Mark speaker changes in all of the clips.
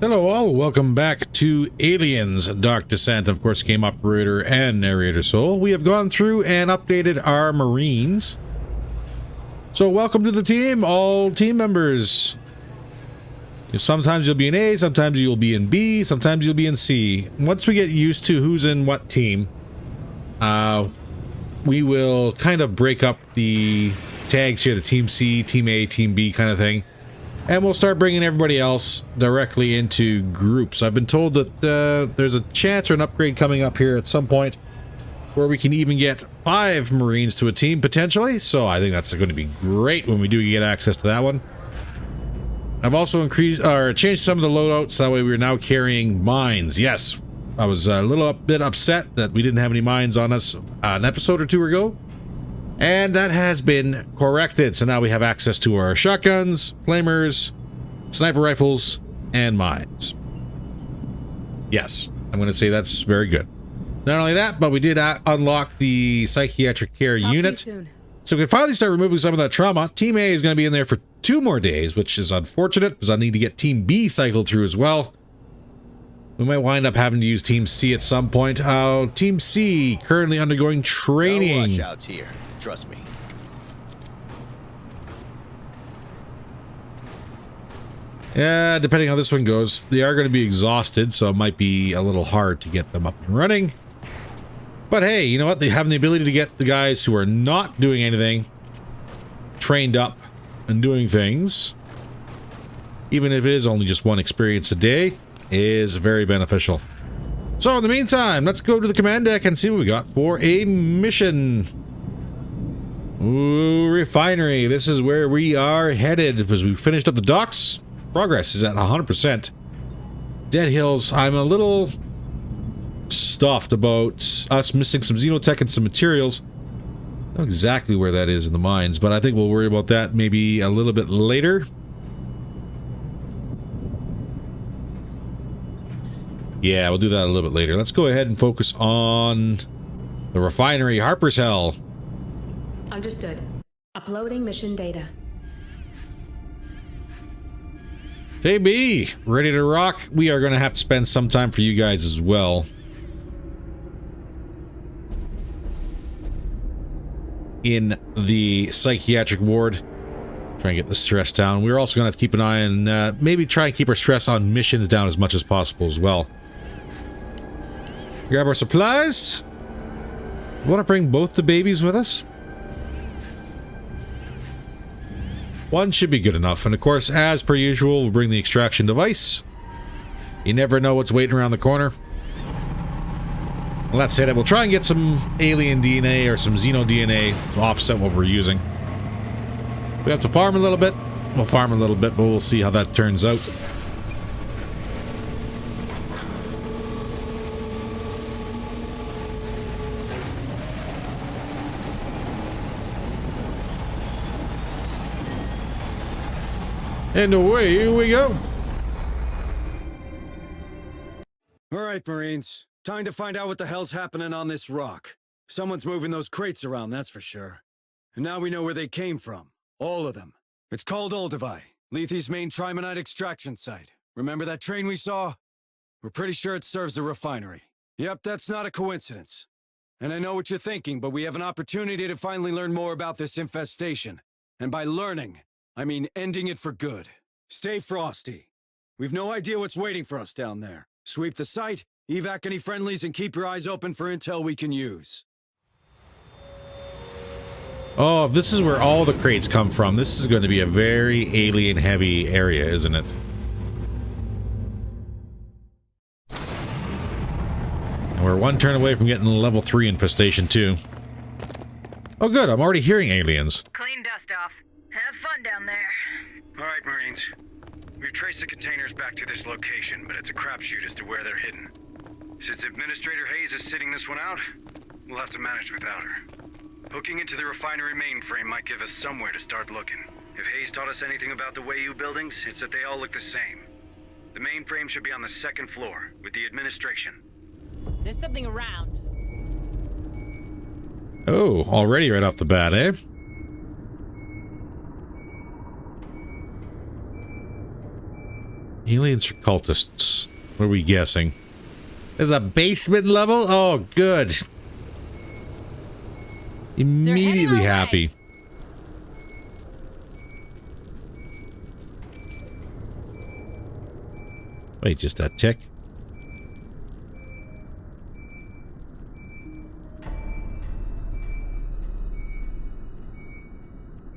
Speaker 1: Hello all, welcome back to Aliens Dark Descent. Of course, game operator and narrator Soul. We have gone through and updated our Marines. So welcome to the team, all team members. Sometimes you'll be in A, sometimes you'll be in B, sometimes you'll be in C. Once we get used to who's in what team, we will kind of break up the tags here, the Team C, Team A, Team B kind of thing. And we'll start bringing everybody else directly into groups. I've been told that there's a chance or an upgrade coming up here at some point where we can even get 5 Marines to a team, potentially. So I think that's going to be great when we do get access to that one. I've also changed some of the loadouts, so that way we're now carrying mines. Yes, I was a little bit upset that we didn't have any mines on us an episode or 2 ago. And that has been corrected. So now we have access to our shotguns, flamers, sniper rifles, and mines. Yes, I'm going to say that's very good. Not only that, but we did unlock the psychiatric care unit. So we can finally start removing some of that trauma. Team A is going to be in there for 2 more days, which is unfortunate because I need to get Team B cycled through as well. We might wind up having to use Team C at some point. Team C currently undergoing training.
Speaker 2: Watch out here. Trust me.
Speaker 1: Yeah, depending on how this one goes, they are going to be exhausted, so it might be a little hard to get them up and running. But hey, you know what? They have the ability to get the guys who are not doing anything trained up and doing things, even if it is only just 1 experience a day, is very beneficial. So in the meantime, let's go to the command deck and see what we got for a mission. Ooh, refinery. This is where we are headed because we finished up the docks. Progress is at 100%. Dead Hills, I'm a little stuffed about us missing some xenotech and some materials. I don't know exactly where that is in the mines, but I think we'll worry about that maybe a little bit later. Yeah, we'll do that a little bit later. Let's go ahead and focus on the refinery. Harper's Hell.
Speaker 3: Understood. Uploading mission data.
Speaker 1: KB, ready to rock? We are going to have to spend some time for you guys as well. In the psychiatric ward. Try and get the stress down. We're also going to have to keep an eye on, maybe try and keep our stress on missions down as much as possible as well. Grab our supplies. We want to bring both the babies with us. 1 should be good enough. And of course, as per usual, we'll bring the extraction device. You never know what's waiting around the corner. Well, that's it. We'll try and get some alien DNA or some xeno DNA to offset what we're using. We have to farm a little bit. We'll farm a little bit, but we'll see how that turns out. And away we go.
Speaker 4: All right, Marines. Time to find out what the hell's happening on this rock. Someone's moving those crates around, that's for sure. And now we know where they came from. All of them. It's called Olduvai, Lethe's main trimonite extraction site. Remember that train we saw? We're pretty sure it serves the refinery. Yep, that's not a coincidence. And I know what you're thinking, but we have an opportunity to finally learn more about this infestation. And by learning, I mean ending it for good. Stay frosty. We've no idea what's waiting for us down there. Sweep the site, evac any friendlies, and keep your eyes open for intel we can use.
Speaker 1: Oh, this is where all the crates come from. This is going to be a very alien-heavy area, isn't it? And we're 1 turn away from getting the level 3 infestation, too. Oh, good. I'm already hearing aliens.
Speaker 5: Clean dust off. Have fun down there.
Speaker 4: All right, Marines. We've traced the containers back to this location, but it's a crapshoot as to where they're hidden. Since Administrator Hayes is sitting this one out, we'll have to manage without her. Hooking into the refinery mainframe might give us somewhere to start looking. If Hayes taught us anything about the Wayu buildings, it's that they all look the same. The mainframe should be on the 2nd floor, with the administration.
Speaker 6: There's something around.
Speaker 1: Oh, already right off the bat, eh? Aliens or cultists? What are we guessing? There's a basement level? Oh, good. Immediately happy. Wait, just that tick.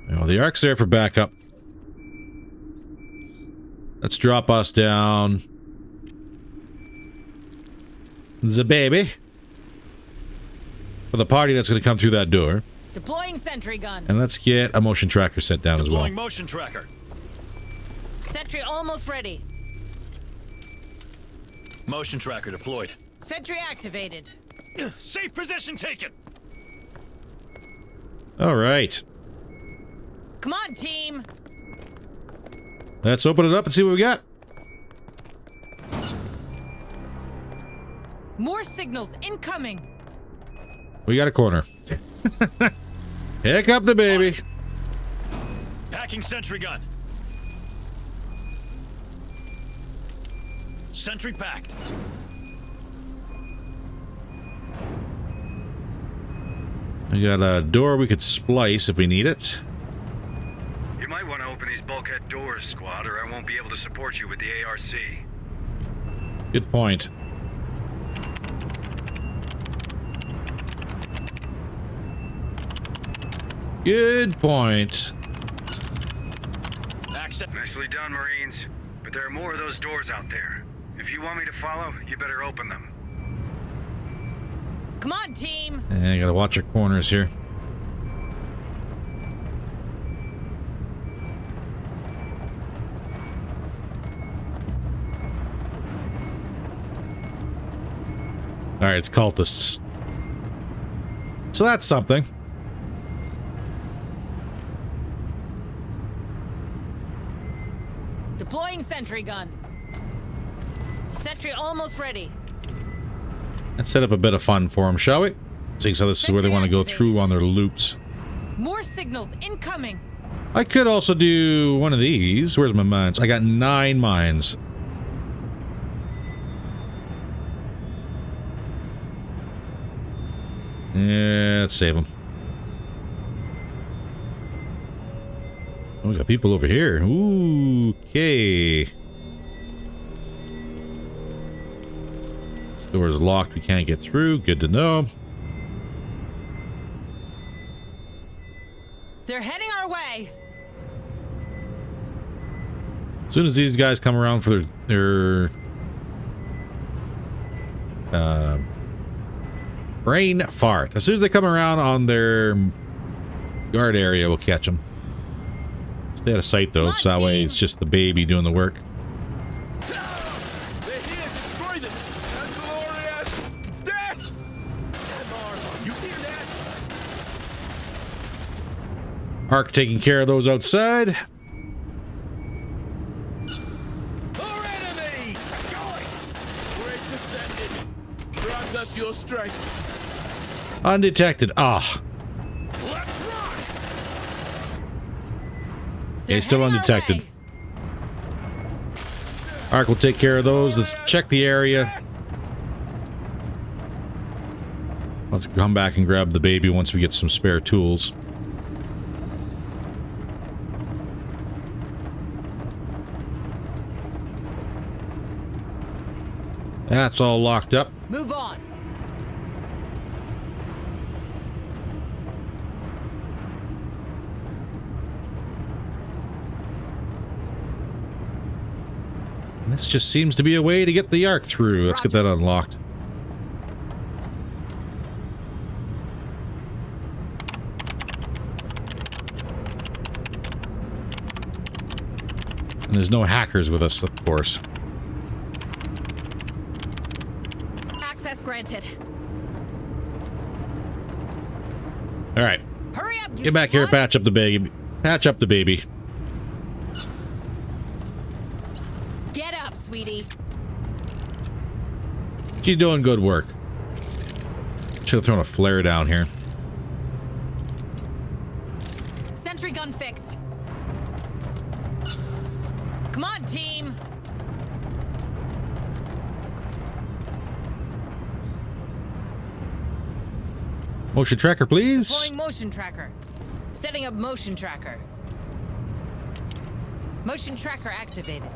Speaker 1: Well, the Ark's there for backup. Let's drop us down. The baby. For the party that's going to come through that door.
Speaker 6: Deploying sentry gun.
Speaker 1: And let's get a motion tracker set down as well.
Speaker 2: Deploying motion tracker.
Speaker 6: Sentry almost ready.
Speaker 2: Motion tracker deployed.
Speaker 6: Sentry activated.
Speaker 2: Safe position taken.
Speaker 1: All right.
Speaker 6: Come on, team.
Speaker 1: Let's open it up and see what we got.
Speaker 6: More signals incoming.
Speaker 1: We got a corner. Pick up the baby.
Speaker 2: Packing sentry gun. Sentry packed.
Speaker 1: We got a door we could splice if we need it.
Speaker 4: You might want to open these bulkhead doors, squad, or I won't be able to support you with the ARC.
Speaker 1: Good point. Good point.
Speaker 4: Nicely done, Marines. But there are more of those doors out there. If you want me to follow, you better open them.
Speaker 6: Come on, team.
Speaker 1: And I gotta watch our corners here. Alright, it's cultists. So that's something.
Speaker 6: Deploying sentry gun. Sentry almost ready.
Speaker 1: Let's set up a bit of fun for them, shall we? See, so this is where they want to go through on their loops.
Speaker 6: More signals incoming.
Speaker 1: I could also do one of these. Where's my mines? I got 9 mines. Yeah, let's save them. Oh, we got people over here. Ooh, okay. This door is locked. We can't get through. Good to know.
Speaker 6: They're heading our way.
Speaker 1: As soon as these guys come around for their brain fart. As soon as they come around on their guard area, we'll catch them. Stay out of sight, though, so that way it's just the baby doing the work. Ark taking care of those outside.
Speaker 7: Our enemy! Break descended. Grant us your strength.
Speaker 1: Undetected. Ah.
Speaker 7: Let's rock!
Speaker 1: Okay, still undetected. Ark will take care of those. Let's check the area. Let's come back and grab the baby once we get some spare tools. That's all locked up.
Speaker 6: Move on.
Speaker 1: This just seems to be a way to get the Ark through. Let's get that unlocked. And there's no hackers with us, of course.
Speaker 3: Access granted.
Speaker 1: All right.
Speaker 6: Hurry up.
Speaker 1: Get back here, patch up the baby. Patch up the baby.
Speaker 6: Get up, sweetie.
Speaker 1: She's doing good work. Should have thrown a flare down here.
Speaker 6: Sentry gun fixed. Come on, team.
Speaker 1: Motion tracker, please.
Speaker 6: Deploying motion tracker. Setting up motion tracker. Motion tracker activated.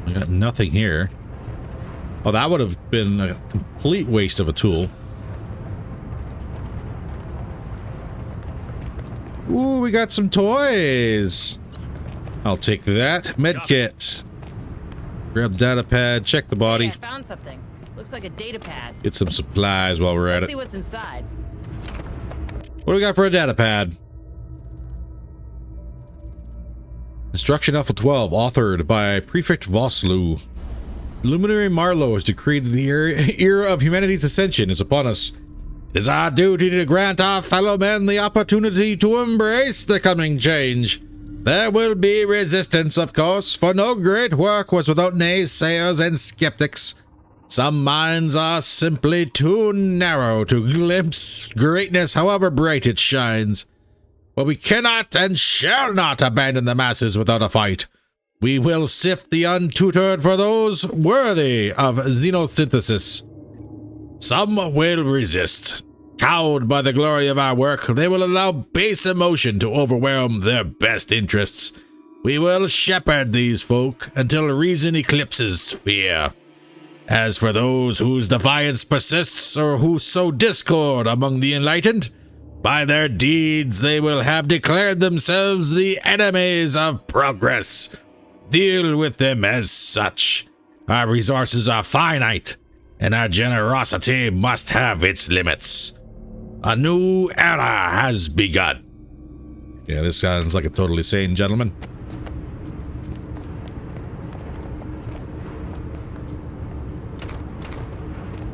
Speaker 1: I got nothing here. Oh, that would have been a complete waste of a tool. Ooh, we got some toys. I'll take that. Medkit. Grab the data pad, check the body.
Speaker 6: Hey, I found something. Looks like a data pad.
Speaker 1: Get some supplies while we're at
Speaker 6: Let's
Speaker 1: it.
Speaker 6: see what's inside.
Speaker 1: What do we got for a data pad? Instruction Alpha 12, authored by Prefect Vosloo. Luminary Marlowe has decreed the era of humanity's ascension is upon us. It is our duty to grant our fellow men the opportunity to embrace the coming change. There will be resistance, of course, for no great work was without naysayers and skeptics. Some minds are simply too narrow to glimpse greatness, however bright it shines. But we cannot and shall not abandon the masses without a fight. We will sift the untutored for those worthy of xenosynthesis. Some will resist. Cowed by the glory of our work, they will allow base emotion to overwhelm their best interests. We will shepherd these folk until reason eclipses fear. As for those whose defiance persists or who sow discord among the enlightened, by their deeds they will have declared themselves the enemies of progress. Deal with them as such. Our resources are finite, and our generosity must have its limits. A new era has begun. Yeah, this sounds like a totally sane gentleman.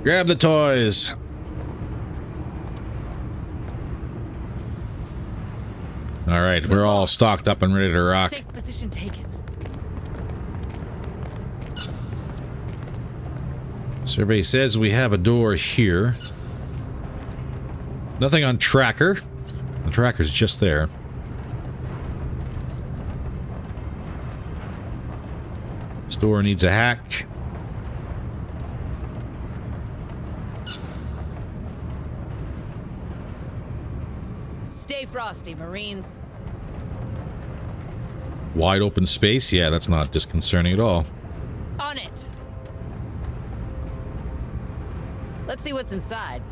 Speaker 1: Grab the toys. All right, we're all stocked up and ready to rock.
Speaker 6: Safe position taken.
Speaker 1: Survey says we have a door here. Nothing on tracker. The tracker's just there. This door needs a hack.
Speaker 6: Stay frosty, Marines.
Speaker 1: Wide open space? Yeah, that's not disconcerting at all.
Speaker 6: On it. Let's see what's inside.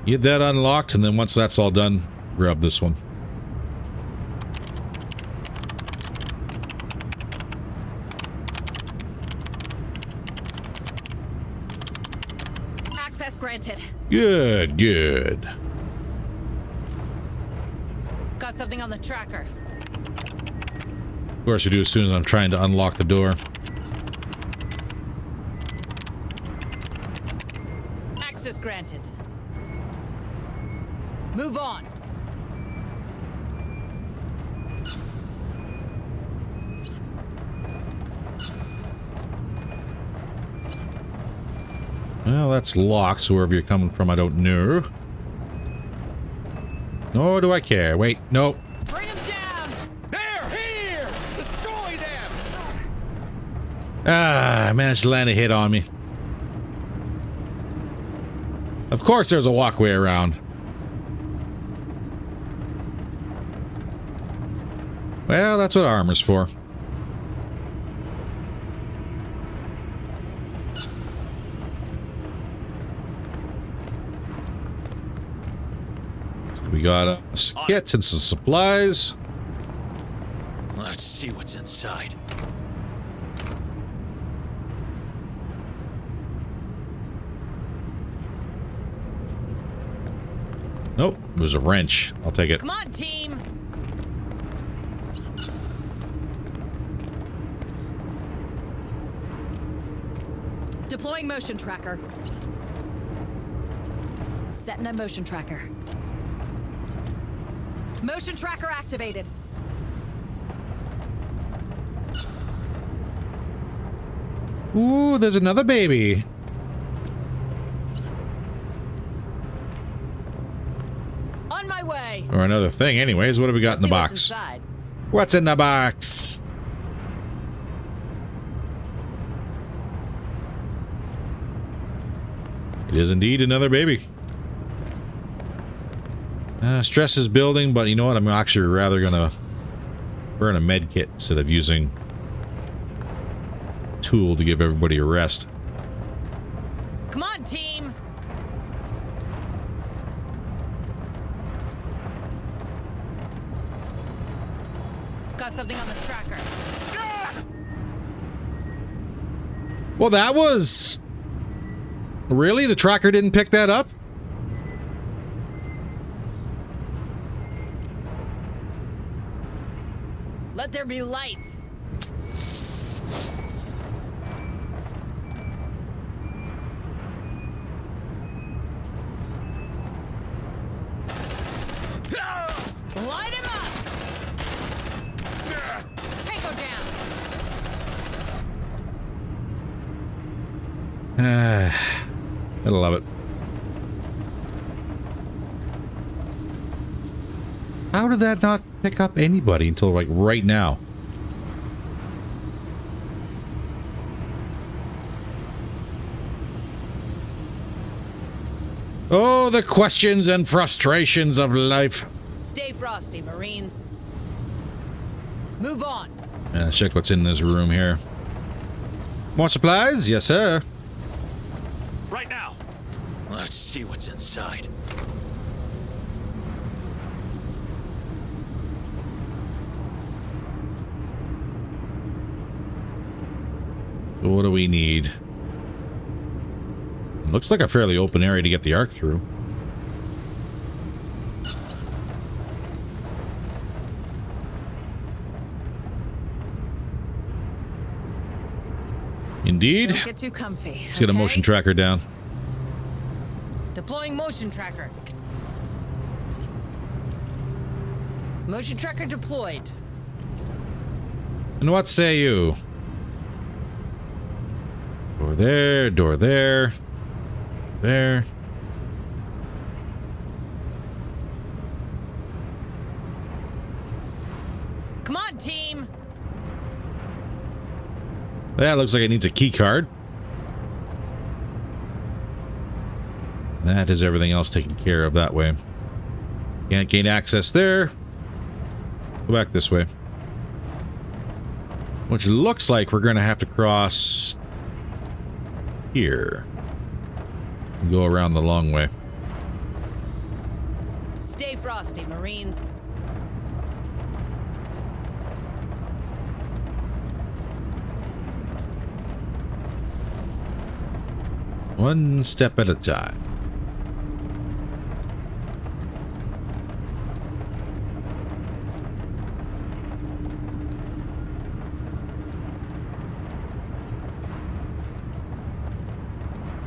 Speaker 1: Get that unlocked, and then once that's all done, grab this one.
Speaker 3: Access granted.
Speaker 1: Good, good.
Speaker 6: Got something on the tracker.
Speaker 1: Of course we do as soon as I'm trying to unlock the door.
Speaker 6: Access granted. Move on.
Speaker 1: Well, that's locked, so wherever you're coming from, I don't know. Nor do I care. Wait, no.
Speaker 6: Bring him down.
Speaker 7: They're here! Destroy them!
Speaker 1: Ah, I managed to land a hit on me. Of course there's a walkway around. Well, that's what armor's for. So we got a kit and some supplies.
Speaker 2: Let's see what's inside.
Speaker 1: Nope, it was a wrench. I'll take it.
Speaker 6: Come on, team.
Speaker 3: Deploying motion tracker. Setting a motion tracker. Motion tracker activated.
Speaker 1: Ooh, there's another baby.
Speaker 6: On my way.
Speaker 1: Or another thing. Anyways, what have we got in the
Speaker 6: See what's
Speaker 1: box?
Speaker 6: inside.
Speaker 1: What's in the box? It is indeed another baby. Stress is building, but you know what? I'm actually rather gonna burn a med kit instead of using a tool to give everybody a rest.
Speaker 6: Come on, team. Got something on the tracker.
Speaker 1: Well, that was... Really? The tracker didn't pick that up?
Speaker 6: Let there be light. Light him up. Tango down.
Speaker 1: I love it. How did that not pick up anybody until like right now? Oh, the questions and frustrations of life.
Speaker 6: Stay frosty, Marines. Move on.
Speaker 1: Let's check what's in this room here. More supplies? Yes, sir.
Speaker 2: Right now. Let's see what's inside.
Speaker 1: What do we need? Looks like a fairly open area to get the arc through. Indeed.
Speaker 3: Don't get too comfy.
Speaker 1: Let's get a motion tracker down.
Speaker 6: Deploying motion tracker. Motion tracker deployed.
Speaker 1: And what say you? Door there, door there. There.
Speaker 6: Come on, team.
Speaker 1: That looks like it needs a key card. That is everything else taken care of that way. Can't gain access there. Go back this way. Which looks like we're going to have to cross here. And go around the long way.
Speaker 6: Stay frosty, Marines.
Speaker 1: One step at a time.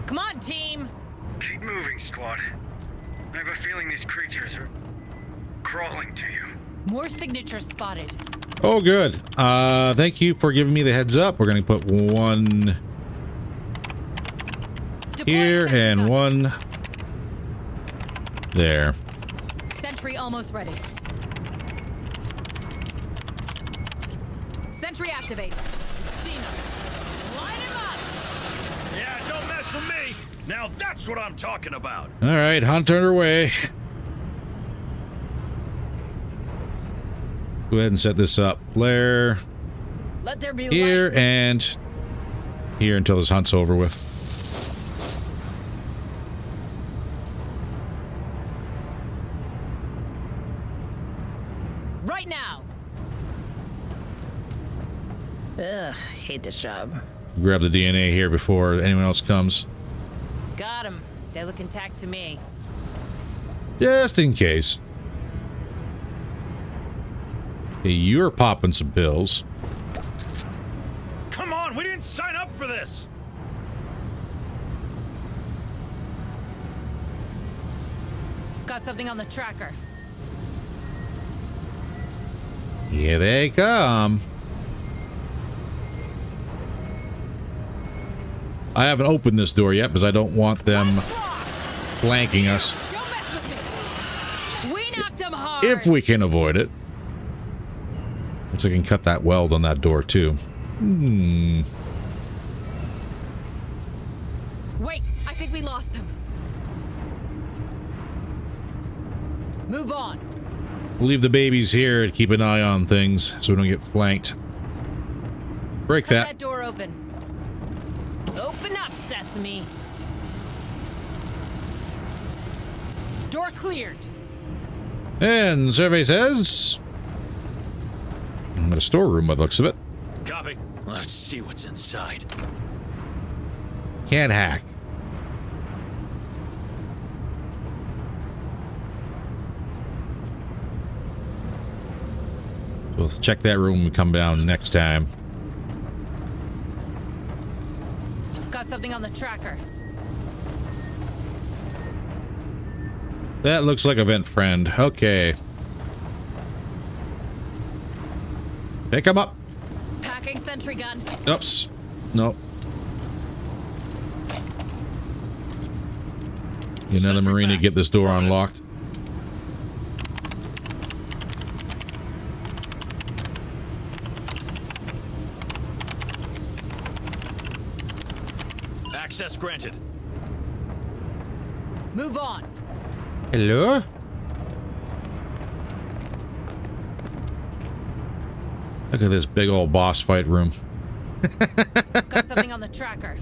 Speaker 6: Come on, team.
Speaker 4: Keep moving, squad. I have a feeling these creatures are crawling to you.
Speaker 6: More signatures spotted.
Speaker 1: Oh, good. Thank you for giving me the heads up. We're going to put one here and one there.
Speaker 3: Sentry almost ready. Sentry activate.
Speaker 6: Line him up.
Speaker 7: Yeah, don't mess with me. Now that's what I'm talking about.
Speaker 1: All right, hunt underway. Go ahead and set this up. Flare
Speaker 6: Let there be
Speaker 1: here
Speaker 6: light.
Speaker 1: and here until this hunt's over with.
Speaker 6: Right now. Ugh, hate this job.
Speaker 1: Grab the DNA here before anyone else comes.
Speaker 6: Got him. They look intact to me.
Speaker 1: Just in case. Okay, you're popping some pills.
Speaker 7: Come on, we didn't sign up for this.
Speaker 6: Got something on the tracker.
Speaker 1: Here they come. I haven't opened this door yet because I don't want them flanking us.
Speaker 6: Don't mess with me. We knocked him hard.
Speaker 1: If we can avoid it. Looks like I can cut that weld on that door too.
Speaker 6: Wait, I
Speaker 3: think we lost them.
Speaker 6: Move on.
Speaker 1: We'll leave the babies here and keep an eye on things so we don't get flanked. Break
Speaker 6: Cut
Speaker 1: that.
Speaker 6: that door open. Open up, Sesame. Door cleared.
Speaker 1: And survey says... I'm at a storeroom by the looks of it.
Speaker 2: Copy. Let's see what's inside.
Speaker 1: Can't hack. We'll check that room when we come down next time.
Speaker 6: Got something on the tracker.
Speaker 1: That looks like a vent friend. Okay. Pick him up.
Speaker 3: Packing sentry gun.
Speaker 1: Oops. No. Get another
Speaker 2: Sentry
Speaker 1: marine to
Speaker 2: back.
Speaker 1: get this door unlocked.
Speaker 2: Access granted.
Speaker 6: Move on.
Speaker 1: Hello? Look at this big old boss fight room.
Speaker 6: Got something on the tracker.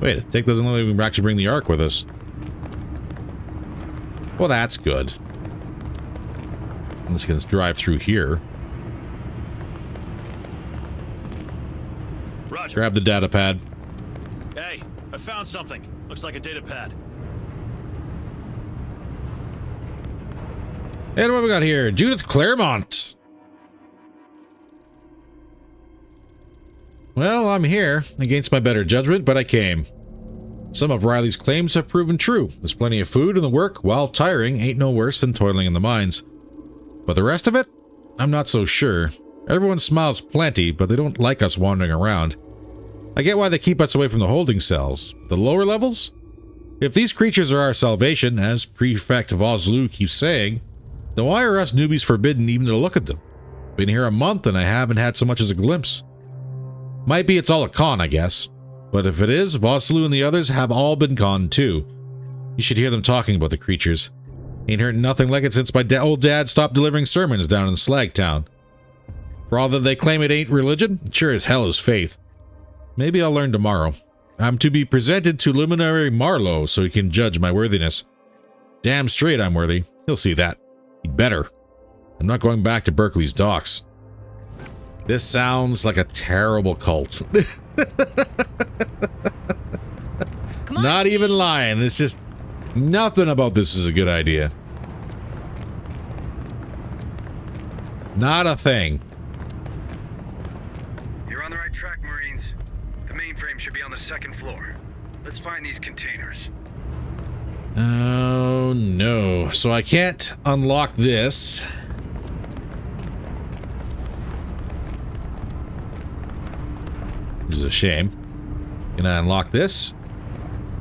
Speaker 1: Wait, the Tick doesn't look like we can actually bring the Ark with us. Well, that's good. Let's drive through here.
Speaker 2: Roger.
Speaker 1: Grab the data pad.
Speaker 2: Hey, I found something. Looks like a data pad.
Speaker 1: And what we got here? Judith Claremont. Well, I'm here, against my better judgment, but I came. Some of Riley's claims have proven true. There's plenty of food, and the work, while tiring, ain't no worse than toiling in the mines. But the rest of it? I'm not so sure. Everyone smiles plenty, but they don't like us wandering around. I get why they keep us away from the holding cells. The lower levels? If these creatures are our salvation, as Prefect Vosloo keeps saying, then why are us newbies forbidden even to look at them? Been here a month and I haven't had so much as a glimpse. Might be it's all a con, I guess. But if it is, Vosloo and the others have all been gone too. You should hear them talking about the creatures. Ain't heard nothing like it since my old dad stopped delivering sermons down in Slagtown. For all that they claim it ain't religion, it sure as hell is faith. Maybe I'll learn tomorrow. I'm to be presented to Luminary Marlowe so he can judge my worthiness. Damn straight I'm worthy. He'll see that. He'd better. I'm not going back to Berkeley's docks. This sounds like a terrible cult.
Speaker 6: Come on.
Speaker 1: Not even lying. It's just nothing about this is a good idea. Not a thing.
Speaker 4: You're on the right track, Marines. The mainframe should be on the second floor. Let's find these containers.
Speaker 1: Oh no. So I can't unlock this. Which is a shame. Can I unlock this?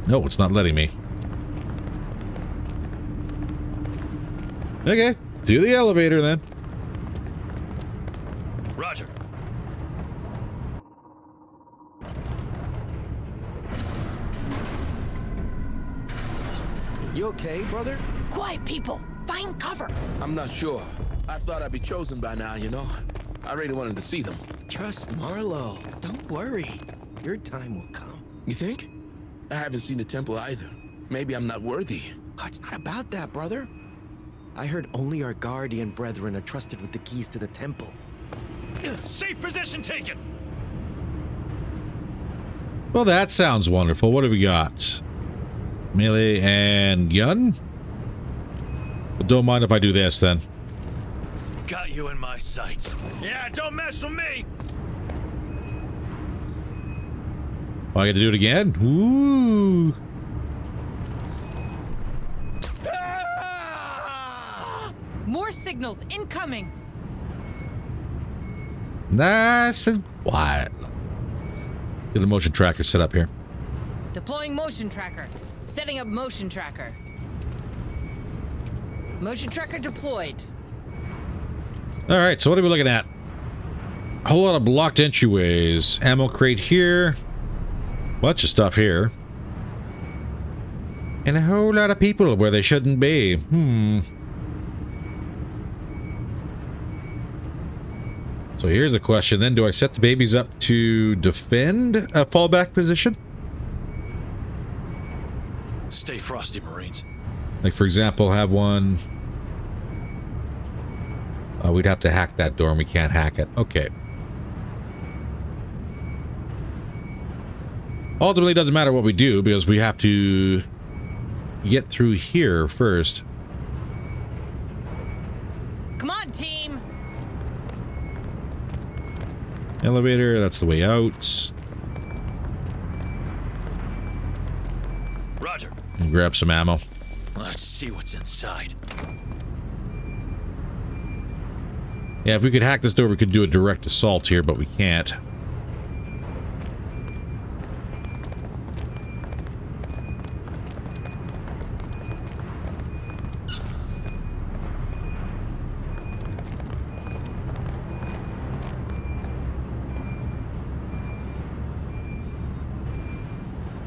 Speaker 1: No, it's not letting me. Okay, to the elevator then.
Speaker 2: Roger.
Speaker 8: You okay, brother?
Speaker 6: Quiet, people. Find cover.
Speaker 8: I'm not sure. I thought I'd be chosen by now, you know? I really wanted to see them.
Speaker 9: Trust Marlowe. Don't worry. Your time will come.
Speaker 8: You think? I haven't seen the temple either. Maybe I'm not worthy.
Speaker 9: Oh, it's not about that, brother. I heard only our guardian brethren are trusted with the keys to the temple.
Speaker 2: Safe position taken.
Speaker 1: Well, that sounds wonderful. What do we got? Melee and gun? But don't mind if I do this then.
Speaker 2: Got you in my sights. Yeah, don't mess with me.
Speaker 1: Oh, I got to do it again? Ooh.
Speaker 6: More signals incoming.
Speaker 1: Nice and quiet. Get a motion tracker set up here.
Speaker 6: Deploying motion tracker. Setting up motion tracker. Motion tracker deployed.
Speaker 1: All right, so what are we looking at? A whole lot of blocked entryways. Ammo crate here. Bunch of stuff here. And a whole lot of people where they shouldn't be. So here's a question then. Do I set the babies up to defend a fallback position?
Speaker 2: Stay frosty, Marines.
Speaker 1: Like, for example, have one... we'd have to hack that door and we can't hack it. Okay. Ultimately, it doesn't matter what we do because we have to get through here first.
Speaker 6: Come on, team.
Speaker 1: Elevator, that's the way out.
Speaker 2: Roger.
Speaker 1: And grab some ammo.
Speaker 2: Let's see what's inside.
Speaker 1: Yeah, if we could hack this door, we could do a direct assault here, but we can't.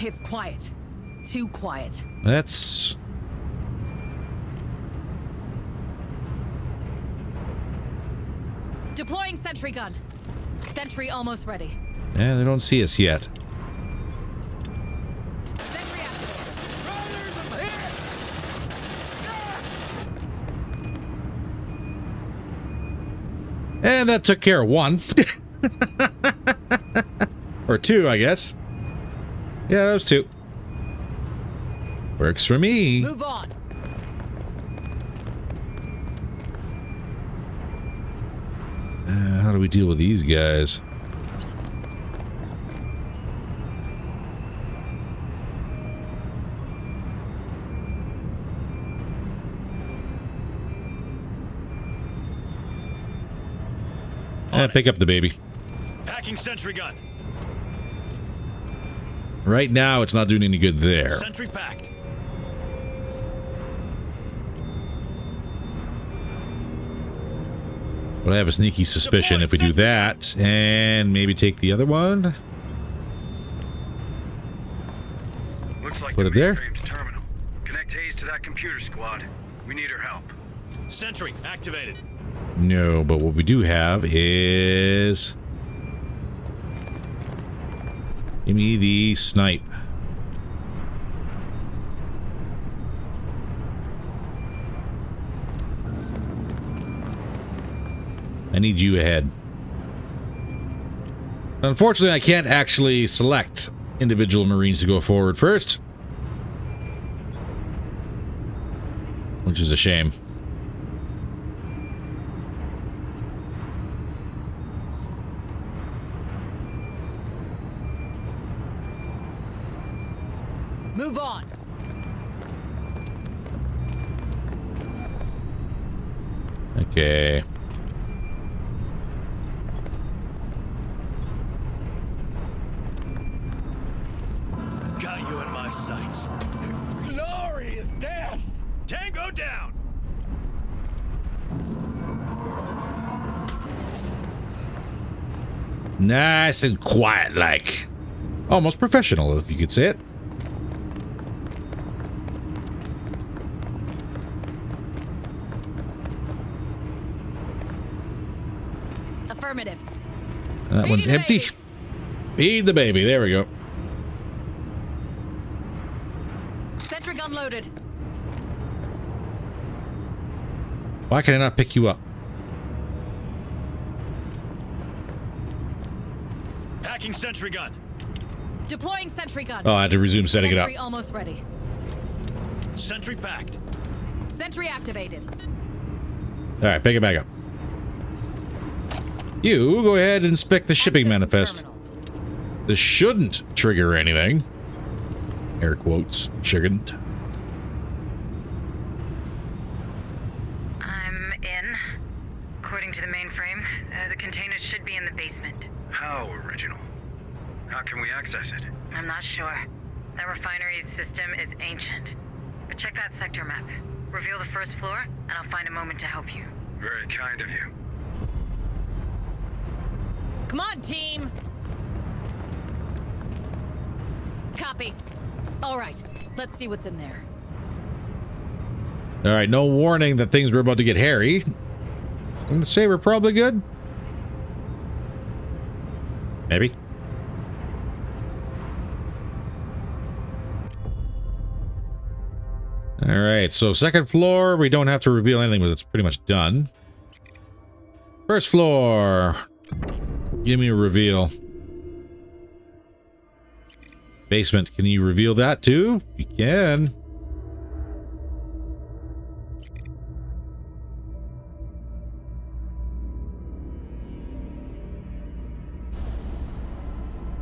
Speaker 3: It's quiet. Too quiet.
Speaker 1: That's...
Speaker 3: Deploying sentry gun. Sentry almost ready.
Speaker 1: Yeah, they don't see us yet.
Speaker 3: Sentry activated.
Speaker 1: And that took care of one. Or two, I guess. Yeah, that was two. Works for me.
Speaker 6: Move on.
Speaker 1: How do we deal with these guys? Pick up the baby.
Speaker 2: Hacking sentry gun.
Speaker 1: Right now, it's not doing any good there.
Speaker 2: Sentry packed.
Speaker 1: But I have a sneaky suspicion if we do that, and maybe take the other one.
Speaker 4: Looks like
Speaker 1: Put it there.
Speaker 4: mainframe's terminal. Connect Hayes to that computer, squad. We need her help.
Speaker 2: Sentry activated.
Speaker 1: No, but what we do have is... Give me the snipe. I need you ahead. Unfortunately, I can't actually select individual Marines to go forward first. Which is a shame.
Speaker 6: Move on.
Speaker 1: Okay.
Speaker 2: Got you in my sights.
Speaker 8: Glorious death!
Speaker 2: Tango down.
Speaker 1: Nice and quiet like. Almost professional, if you could say it.
Speaker 3: Affirmative.
Speaker 1: That one's
Speaker 3: the
Speaker 1: empty.
Speaker 3: baby.
Speaker 1: Feed the baby. There we go.
Speaker 3: Sentry gun loaded.
Speaker 1: Why can I not pick you up?
Speaker 2: Hacking sentry gun.
Speaker 3: Deploying sentry gun.
Speaker 1: Oh, I had to resume setting
Speaker 3: Sentry
Speaker 1: it up.
Speaker 3: almost ready.
Speaker 2: Sentry packed.
Speaker 3: Sentry activated.
Speaker 1: All right, pick it back up. You go ahead and inspect the shipping
Speaker 3: Access
Speaker 1: manifest.
Speaker 3: terminal.
Speaker 1: This shouldn't trigger anything. Air quotes, shouldn't.
Speaker 5: I'm in. According to the mainframe, the containers should be in the basement.
Speaker 4: How original? How can we access it?
Speaker 5: I'm not sure. That refinery system is ancient. But check that sector map. Reveal the first floor, and I'll find a moment to help you.
Speaker 4: Very kind of you.
Speaker 6: Come on, team!
Speaker 3: Copy. All right, let's see what's in there.
Speaker 1: All right, no warning that things were about to get hairy. I'm gonna say we're probably good. Maybe. All right, so second floor, we don't have to reveal anything, but it's pretty much done. First floor. Give me a reveal. Basement, can you reveal that too? You can.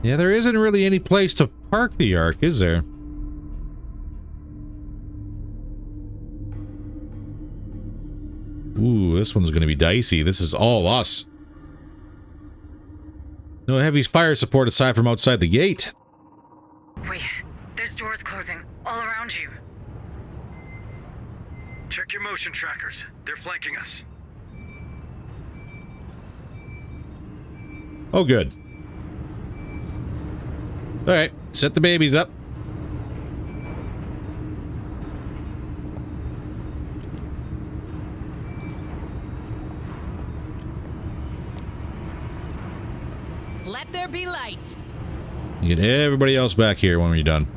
Speaker 1: Yeah, there isn't really any place to park the Ark, is there? Ooh, this one's going to be dicey. This is all us. No heavy fire support aside from outside the gate.
Speaker 5: Wait, there's doors closing all around you.
Speaker 4: Check your motion trackers. They're flanking us.
Speaker 1: Oh, good. All right, set the babies up.
Speaker 6: Let there be light.
Speaker 1: You get everybody else back here when we're done.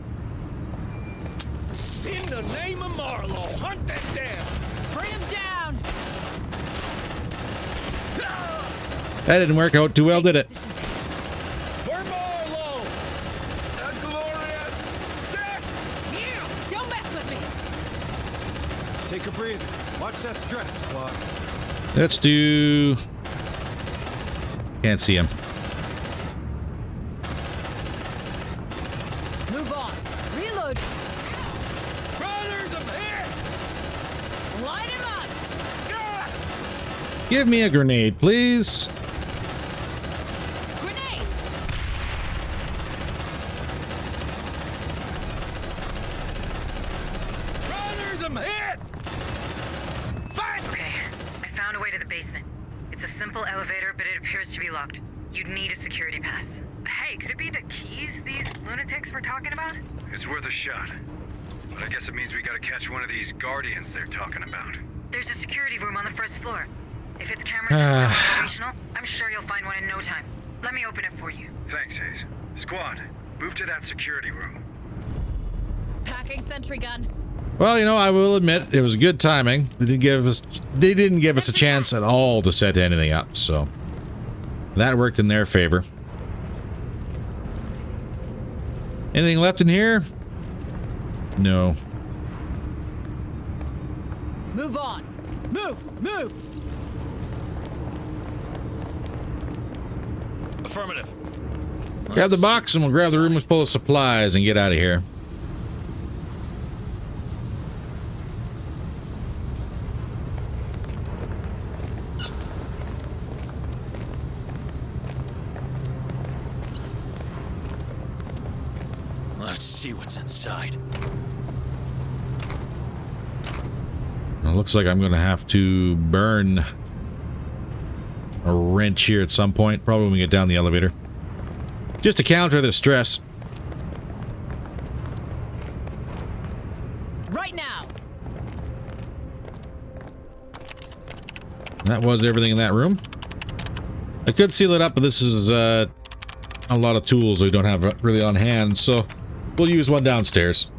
Speaker 2: In the name of Marlowe, hunt that down!
Speaker 6: Bring him down!
Speaker 1: That didn't work out too well, did it?
Speaker 2: For Marlowe! A glorious death!
Speaker 6: You! Don't mess with me!
Speaker 4: Take a breather. Watch that stress, squad.
Speaker 1: Let's do... Can't see him.
Speaker 6: Move on. Reload.
Speaker 2: Brothers, I'm here!
Speaker 6: Line him up.
Speaker 1: Give me a grenade, please.
Speaker 6: Grenade.
Speaker 2: Brothers, I'm hit! Fight!
Speaker 5: Okay, I found a way to the basement. It's a simple elevator, but it appears to be locked. You'd need a security pass. Hey, could it be the keys these lunatics were talking about?
Speaker 4: It's worth a shot. But I guess it means we gotta catch one of these guardians they're talking about.
Speaker 5: There's a security room on the first floor. If its cameras are still operational, I'm sure you'll find one in no time. Let me open it for you.
Speaker 4: Thanks, Hayes. Squad, move to that security room.
Speaker 3: Packing sentry gun.
Speaker 1: Well, you know, I will admit it was good timing. They didn't give us a chance at all to set anything up, so that worked in their favor. Anything left in here? No.
Speaker 6: Move on. Move. Move.
Speaker 2: Affirmative.
Speaker 1: Grab the box and we'll grab the room full of supplies and get out of here.
Speaker 2: Let's see what's inside.
Speaker 1: It looks like I'm going to have to burn a wrench here at some point, probably when we get down the elevator. Just to counter the stress.
Speaker 6: Right now.
Speaker 1: That was everything in that room. I could seal it up, but this is a lot of tools we don't have really on hand, so we'll use one downstairs.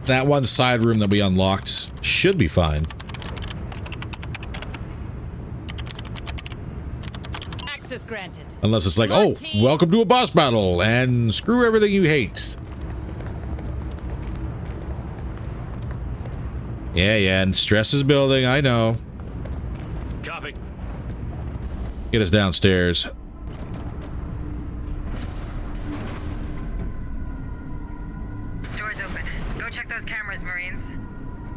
Speaker 1: That one side room that we unlocked should be fine.
Speaker 6: Access granted.
Speaker 1: Unless it's like, oh, welcome to a boss battle, and screw everything you hate. Yeah, and stress is building, I know.
Speaker 2: Copy.
Speaker 1: Get us downstairs.
Speaker 5: Doors open. Go check those cameras, Marines.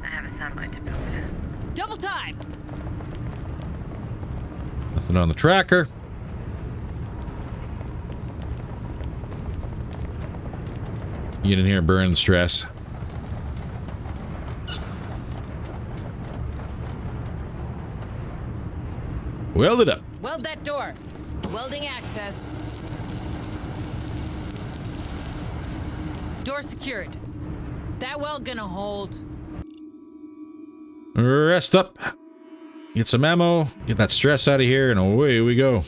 Speaker 5: I have a satellite to build.
Speaker 6: Double time.
Speaker 1: Nothing on the tracker. Get in here and burn the stress. Weld it up.
Speaker 6: Weld that door. Welding access. Door secured. That weld gonna hold.
Speaker 1: Rest up. Get some ammo. Get that stress out of here, and away we go.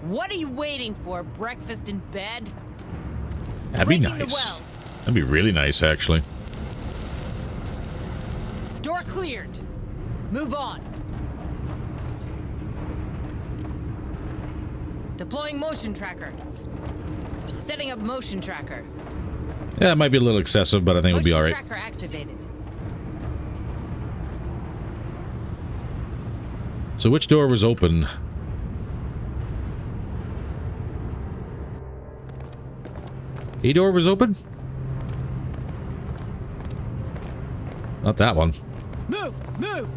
Speaker 6: What are you waiting for? Breakfast in bed?
Speaker 1: That'd be
Speaker 6: Breaking the
Speaker 1: nice.
Speaker 6: weld.
Speaker 1: That'd be really nice, actually.
Speaker 6: Door cleared. Move on. Deploying motion tracker. Setting up motion tracker.
Speaker 1: Yeah, it might be a little excessive, but I think it'll be all right.
Speaker 6: Motion tracker activated.
Speaker 1: So which door was open? A door was open? Not that one.
Speaker 6: Move! Move!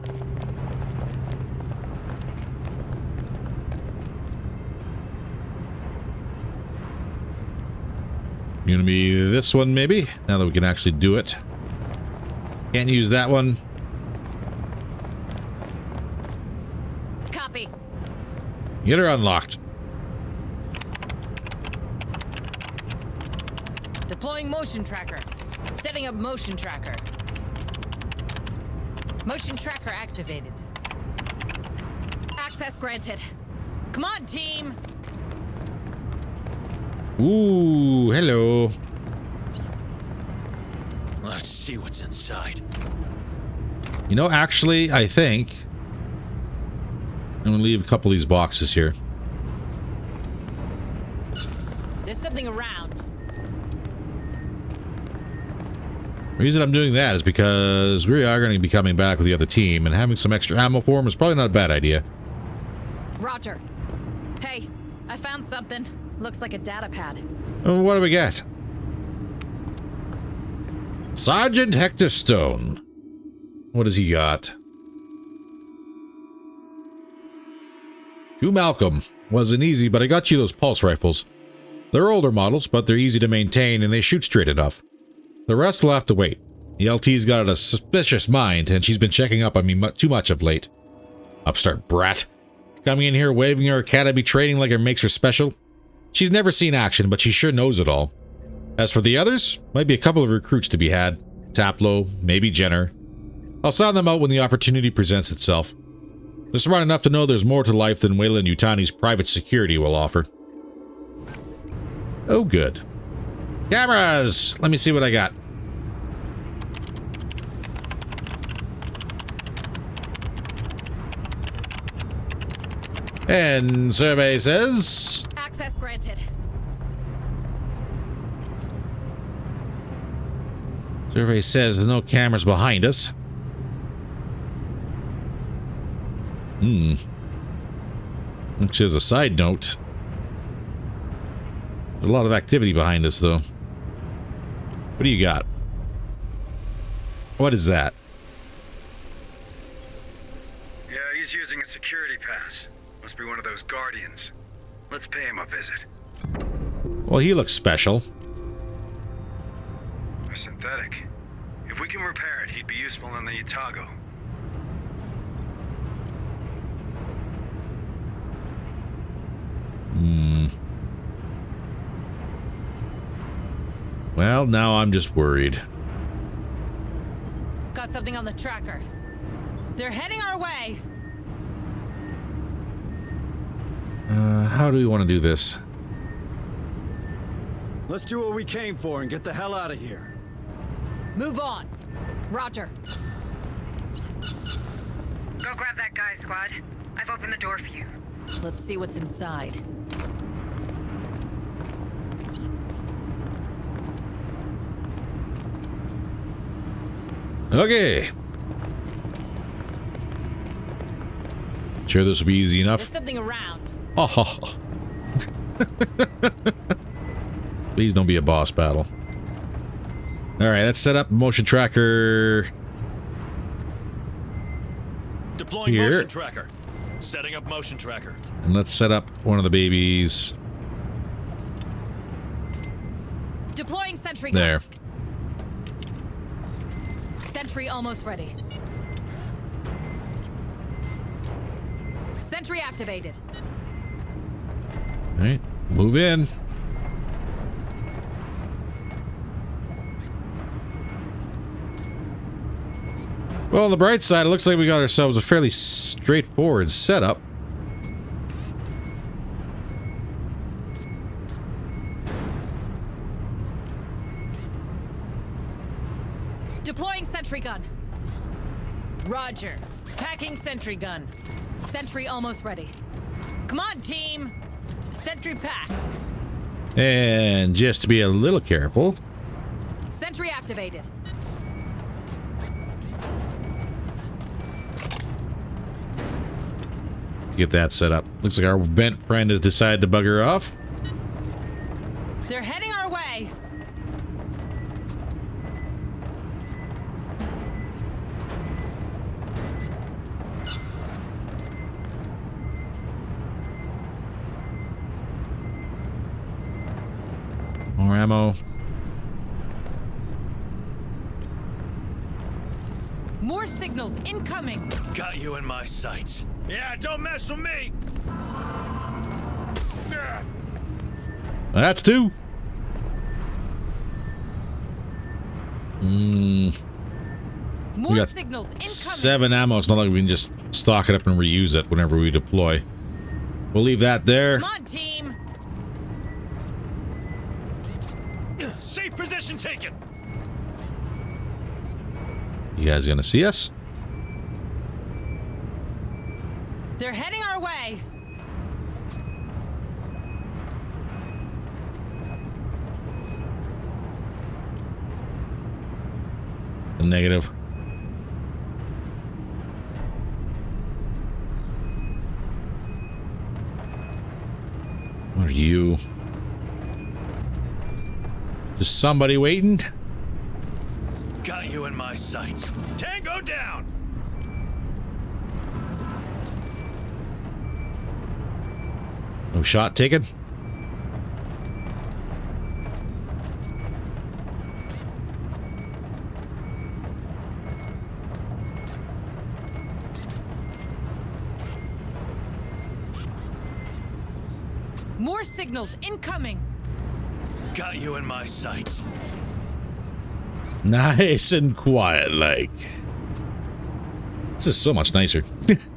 Speaker 1: Gonna be this one, maybe? Now that we can actually do it. Can't use that one.
Speaker 3: Copy.
Speaker 1: Get her unlocked.
Speaker 6: Deploying motion tracker. Setting up motion tracker. Motion tracker activated.
Speaker 3: Access granted.
Speaker 6: Come on, team!
Speaker 1: Ooh, hello.
Speaker 2: Let's see what's inside.
Speaker 1: You know, actually, I think I'm gonna leave a couple of these boxes here.
Speaker 6: There's something around.
Speaker 1: The reason I'm doing that is because we are going to be coming back with the other team, and having some extra ammo for them is probably not a bad idea.
Speaker 3: Roger. Hey, I found something. Looks like a data pad.
Speaker 1: What do we get? Sergeant Hector Stone. What has he got? To Malcolm. Wasn't easy, but I got you those pulse rifles. They're older models, but they're easy to maintain and they shoot straight enough. The rest will have to wait. The LT's got a suspicious mind, and she's been checking up on me too much of late. Upstart brat. Coming in here waving her academy training like it makes her special. She's never seen action, but she sure knows it all. As for the others, might be a couple of recruits to be had. Taplow, maybe Jenner. I'll sound them out when the opportunity presents itself. They're smart enough to know there's more to life than Weyland Yutani's private security will offer. Oh, good. Cameras! Let me see what I got. And survey says...
Speaker 3: Access granted.
Speaker 1: Survey says there's no cameras behind us. Which is a side note. There's a lot of activity behind us, though. What do you got? What is that?
Speaker 4: Yeah, he's using a security pass. Must be one of those Guardians. Let's pay him a visit.
Speaker 1: Well, he looks special.
Speaker 4: A synthetic. If we can repair it, he'd be useful in the Utago.
Speaker 1: Well, now I'm just worried.
Speaker 6: Got something on the tracker. They're heading our way.
Speaker 1: How do we want to do this?
Speaker 4: Let's do what we came for and get the hell out of here.
Speaker 6: Move on.
Speaker 3: Roger.
Speaker 5: Go grab that guy, squad. I've opened the door for you.
Speaker 3: Let's see what's inside.
Speaker 1: Okay. Sure this will be easy
Speaker 6: There's
Speaker 1: enough.
Speaker 6: something around.
Speaker 1: Oh. Please don't be a boss battle. Alright, let's set up motion tracker.
Speaker 2: Deploying
Speaker 1: Here.
Speaker 2: motion tracker. Setting up motion tracker.
Speaker 1: And let's set up one of the babies
Speaker 3: Deploying sentry gun.
Speaker 1: There.
Speaker 3: Sentry almost ready. Sentry activated.
Speaker 1: All right, move in. Well, on the bright side, it looks like we got ourselves a fairly straightforward setup.
Speaker 3: Deploying sentry gun.
Speaker 6: Roger. Packing sentry gun.
Speaker 3: Sentry almost ready.
Speaker 6: Come on, team. Sentry packed.
Speaker 1: And just to be a little careful,
Speaker 3: Sentry activated.
Speaker 1: get that set up. Looks like our vent friend has decided to bugger off.
Speaker 6: They're heading our way.
Speaker 1: More ammo.
Speaker 6: More signals incoming.
Speaker 2: Got you in my sights. Yeah, don't mess with me.
Speaker 1: That's two.
Speaker 6: More
Speaker 1: got
Speaker 6: signals incoming.
Speaker 1: 7 ammo. It's not like we can just stock it up and reuse it whenever we deploy. We'll leave that there.
Speaker 6: Come on, team.
Speaker 2: Safe position taken.
Speaker 1: You guys gonna see us?
Speaker 6: They're heading our way.
Speaker 1: The negative. What are you? Is somebody waiting?
Speaker 2: Got you in my sights. Tango down.
Speaker 1: No shot taken?
Speaker 6: More signals incoming.
Speaker 2: Got you in my sights.
Speaker 1: Nice and quiet like. This is so much nicer.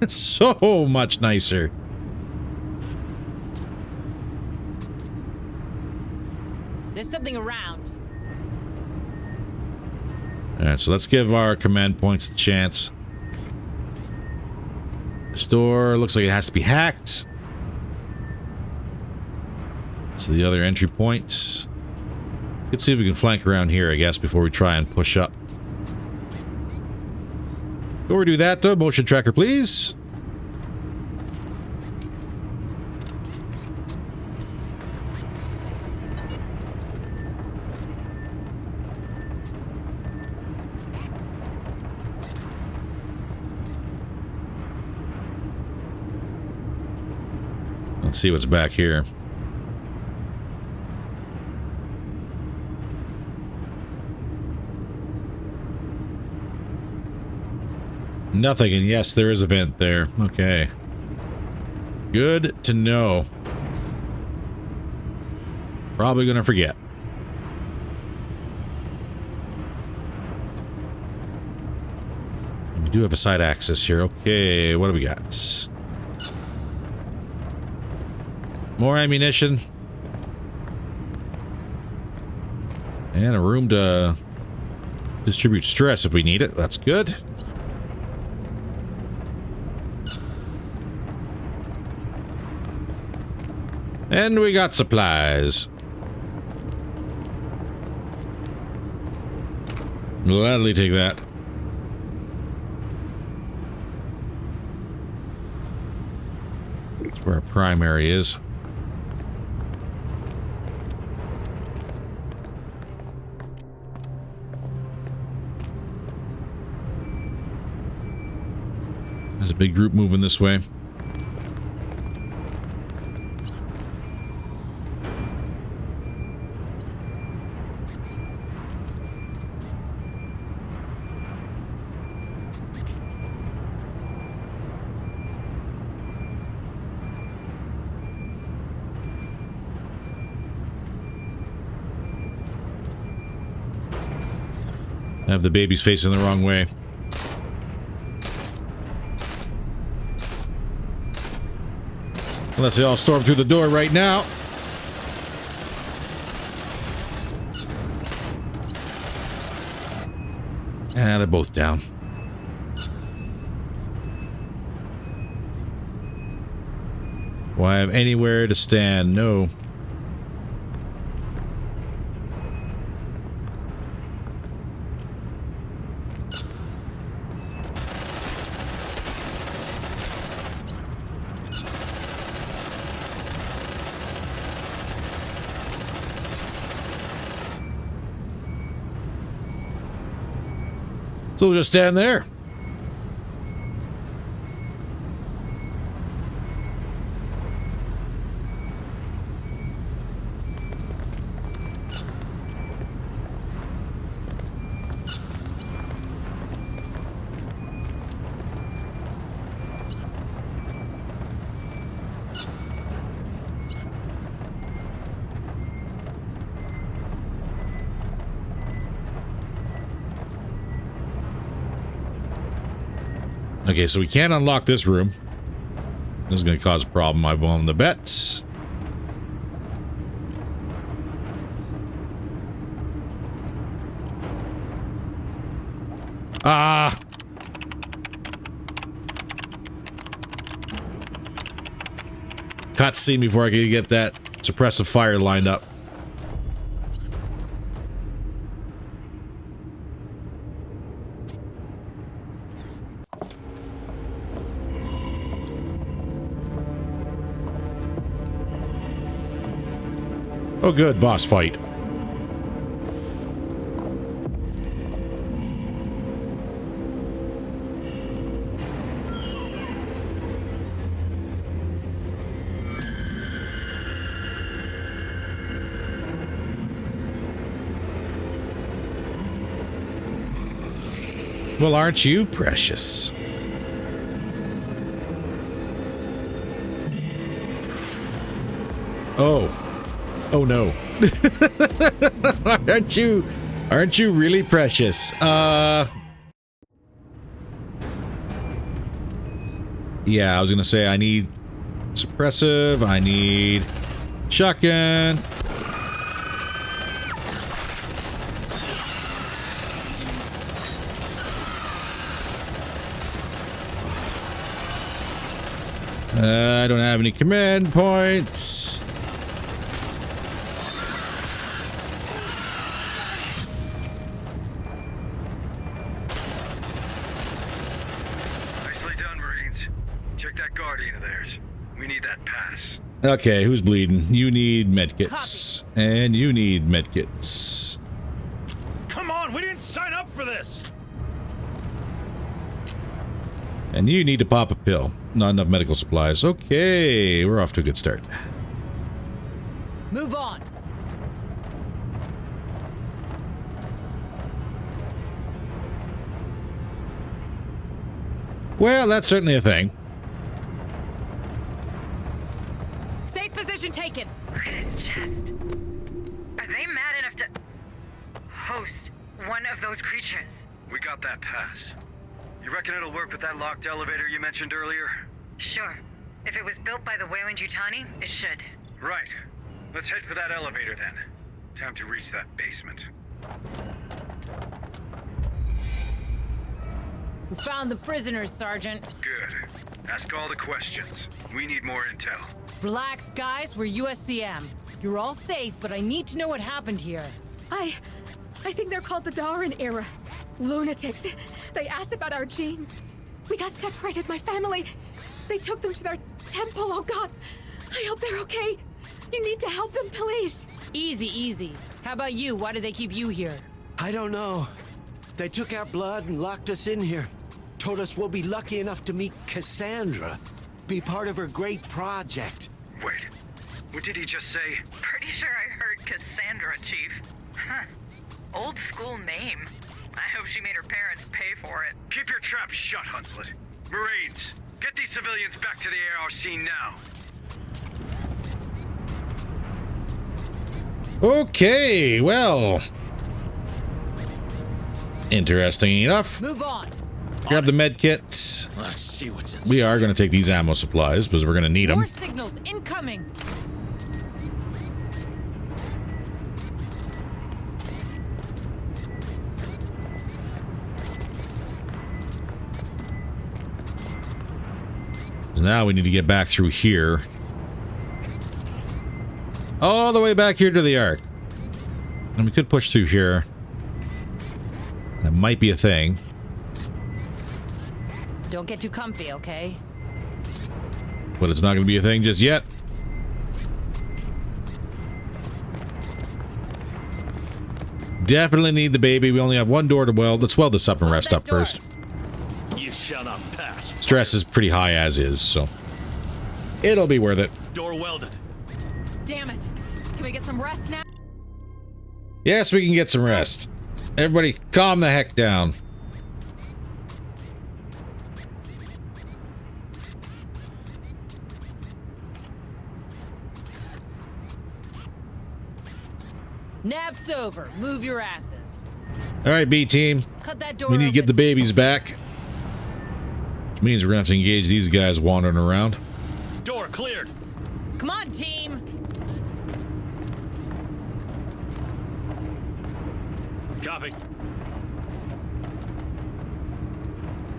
Speaker 1: So much nicer.
Speaker 6: There's something around.
Speaker 1: Alright, so let's give our command points a chance. This door looks like it has to be hacked. So the other entry points. Let's see if we can flank around here, I guess, before we try and push up. Before we do that, though, motion tracker, please. Let's see what's back here. Nothing, and yes, there is a vent there. Okay. Good to know. Probably gonna forget. We do have a side access here. Okay, what do we got? More ammunition. And a room to distribute stress if we need it. That's good. And we got supplies. Gladly take that. That's where our primary is. There's a big group moving this way. I have the babies facing the wrong way. Unless they all storm through the door right now. Ah, they're both down. Do I have anywhere to stand? No. So we'll just stand there. Okay, so we can't unlock this room. This is going to cause a problem, I'm willing to bet. Ah! Cutscene before I could get that suppressive fire lined up. Oh good, boss fight. Well, aren't you precious? Oh. Oh no. aren't you really precious? Yeah, I was gonna say I need suppressive, I need shotgun. I don't have any command points. Okay, who's bleeding? You need medkits. And you need medkits.
Speaker 7: Come on, we didn't sign up for this!
Speaker 1: And you need to pop a pill. Not enough medical supplies. Okay, we're off to a good start.
Speaker 6: Move on.
Speaker 1: Well, that's certainly a thing.
Speaker 6: Position taken.
Speaker 5: Look at his chest. Are they mad enough to host one of those creatures?
Speaker 4: We got that pass. You reckon it'll work with that locked elevator you mentioned earlier?
Speaker 5: Sure. If it was built by the Wayland Yutani, it should.
Speaker 4: Right. Let's head for that elevator then. Time to reach that basement.
Speaker 6: We found the prisoners, Sergeant.
Speaker 4: Good. Ask all the questions. We need more intel.
Speaker 6: Relax, guys. We're USCM. You're all safe, but I need to know what happened here.
Speaker 10: I think they're called the Darwin era. Lunatics. They asked about our genes. We got separated, my family. They took them to their temple. Oh God. I hope they're okay. You need to help them, please.
Speaker 6: Easy, easy. How about you? Why did they keep you here?
Speaker 9: I don't know. They took our blood and locked us in here. Told us we'll be lucky enough to meet Cassandra. Be part of her great project.
Speaker 4: Wait, what did he just say?
Speaker 5: Pretty sure I heard Cassandra, Chief. Huh. Old school name. I hope she made her parents pay for it.
Speaker 4: Keep your trap shut, Hunslet. Marines, get these civilians back to the ARC now.
Speaker 1: Okay, well. Interesting enough.
Speaker 6: Move on.
Speaker 1: Grab the med kits.
Speaker 2: Let's see what's inside.
Speaker 1: We are going to take these ammo supplies because we're going to need them.
Speaker 6: More signals incoming.
Speaker 1: So now we need to get back through here. All the way back here to the Ark. And we could push through here. That might be a thing.
Speaker 6: Don't get too comfy, okay?
Speaker 1: But it's not going to be a thing just yet. Definitely need the baby. We only have one door to weld. Let's weld this up and rest up first.
Speaker 2: You shall not pass.
Speaker 1: Stress is pretty high as is, so it'll be worth it.
Speaker 2: Door welded.
Speaker 3: Damn it. Can we get some rest now?
Speaker 1: Yes, we can get some rest. Everybody calm the heck down.
Speaker 6: Nap's over. Move your asses.
Speaker 1: All right, B team.
Speaker 6: Cut that door
Speaker 1: We need to get the
Speaker 6: open.
Speaker 1: babies back. Which means we're going to have to engage these guys wandering around.
Speaker 2: Door cleared.
Speaker 6: Come on, team.
Speaker 2: Copy.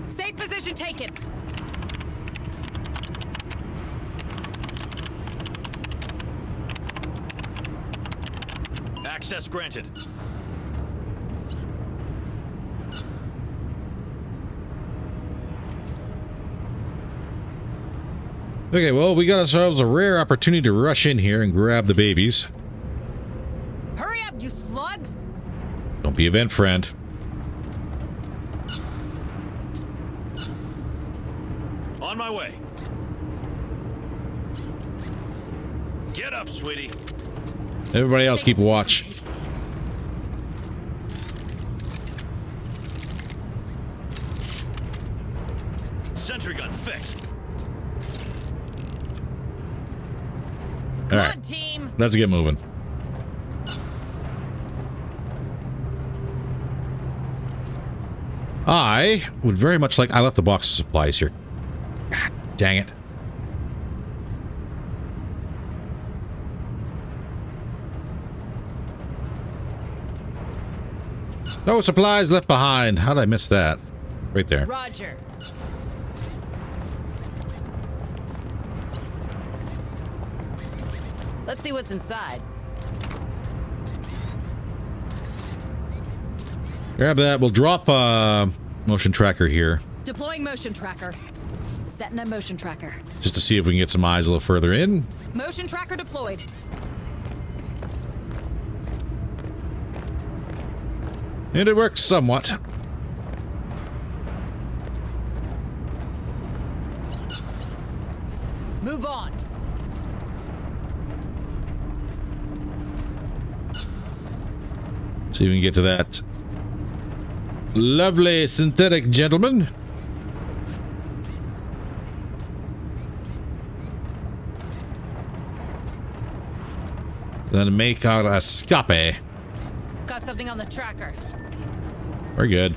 Speaker 6: Safe position taken.
Speaker 2: Access granted.
Speaker 1: Okay, well, we got ourselves a rare opportunity to rush in here and grab the babies.
Speaker 6: Hurry up, you slugs.
Speaker 1: Don't be a vent friend.
Speaker 2: On my way. Get up, sweetie.
Speaker 1: Everybody else keep watch.
Speaker 2: Sentry gun fixed.
Speaker 1: All
Speaker 6: Come
Speaker 1: right,
Speaker 6: on, team.
Speaker 1: let's get moving. I would very much like... I left the box of supplies here. God, dang it. No supplies left behind. How did I miss that? Right there.
Speaker 6: Roger. Let's see what's inside.
Speaker 1: Grab that. We'll drop motion tracker here.
Speaker 3: Deploying motion tracker. Setting a motion tracker.
Speaker 1: Just to see if we can get some eyes a little further in.
Speaker 3: Motion tracker deployed.
Speaker 1: And it works somewhat.
Speaker 6: Move on.
Speaker 1: See if we can get to that lovely synthetic gentleman. Then make out a escape.
Speaker 6: Got something on the tracker.
Speaker 1: We're good.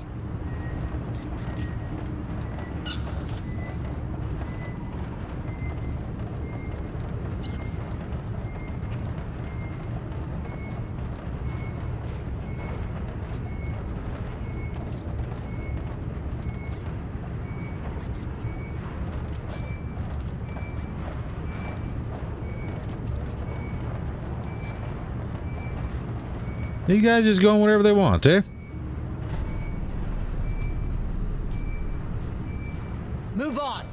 Speaker 1: These guys just going wherever they want, eh?
Speaker 6: Move on.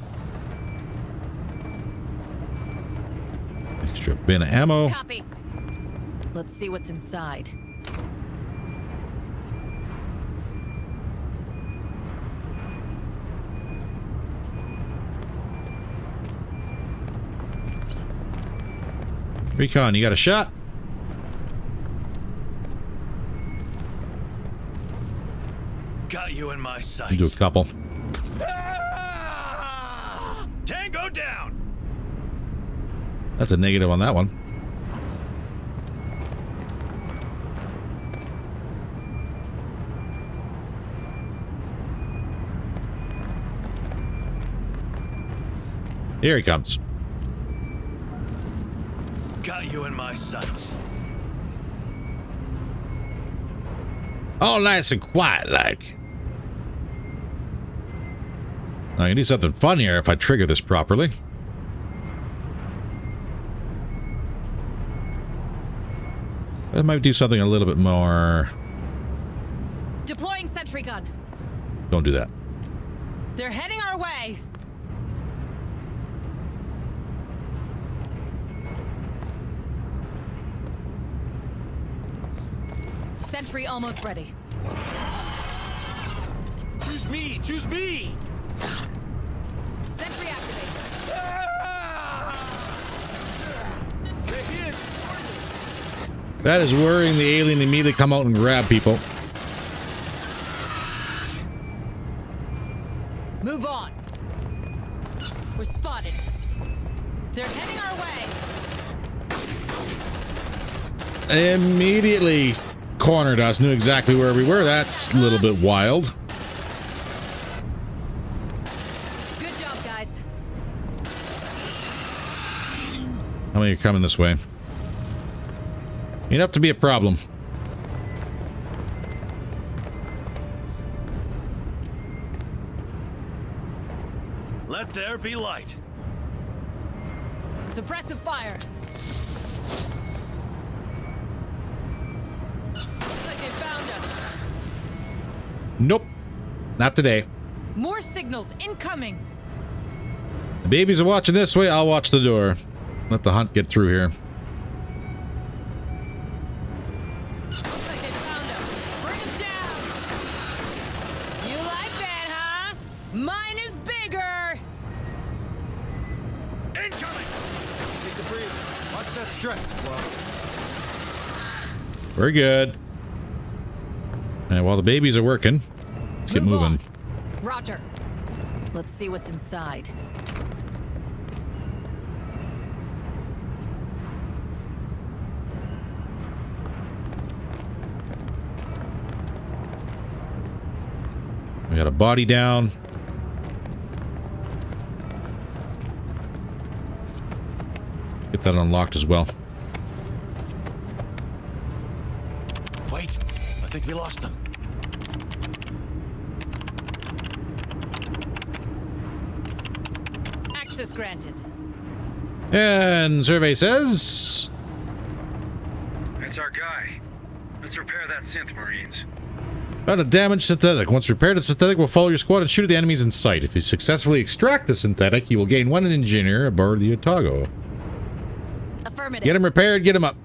Speaker 1: Extra bin of ammo.
Speaker 3: Copy. Let's see what's inside.
Speaker 1: Recon, you got a shot?
Speaker 2: Got you in my sights.
Speaker 1: You do a couple.
Speaker 2: Tango down.
Speaker 1: That's a negative on that one. Here he comes.
Speaker 2: Got you in my sights.
Speaker 1: All nice and quiet like. I can do something fun here if I trigger this properly. I might do something a little bit more.
Speaker 6: Deploying sentry gun.
Speaker 1: Don't do that.
Speaker 6: They're heading our way.
Speaker 3: Sentry almost ready.
Speaker 8: Choose me! Choose me!
Speaker 3: Sentry activated.
Speaker 1: That is worrying the alien in me to come out and grab people.
Speaker 6: Move on. We're spotted. They're heading our way.
Speaker 1: Immediately cornered us, knew exactly where we were. That's a little bit wild.
Speaker 3: Good job, guys.
Speaker 1: How many are coming this way? Enough to be a problem.
Speaker 2: Let there be light.
Speaker 6: Suppressive fire. Looks like they found us.
Speaker 1: Nope. Not today.
Speaker 6: More signals incoming.
Speaker 1: The babies are watching this way. I'll watch the door. Let the hunt get through here.
Speaker 6: Looks like they found us. Bring them down. You like that, huh? Mine is bigger.
Speaker 2: Incoming!
Speaker 4: Take a breather. Watch that stress.
Speaker 1: We're good. And while the babies are working, let's get
Speaker 3: Move
Speaker 1: moving.
Speaker 3: on. Roger. Let's see what's inside.
Speaker 1: We got a body down. Get that unlocked as well.
Speaker 2: Wait, I think we lost them.
Speaker 6: Access granted.
Speaker 1: And survey says...
Speaker 4: That's our guy. Let's repair that synth, Marines.
Speaker 1: Found a damaged synthetic. Once repaired, the synthetic will follow your squad and shoot at the enemies in sight. If you successfully extract the synthetic, you will gain one engineer aboard the Otago.
Speaker 3: Affirmative.
Speaker 1: Get him repaired, get him up.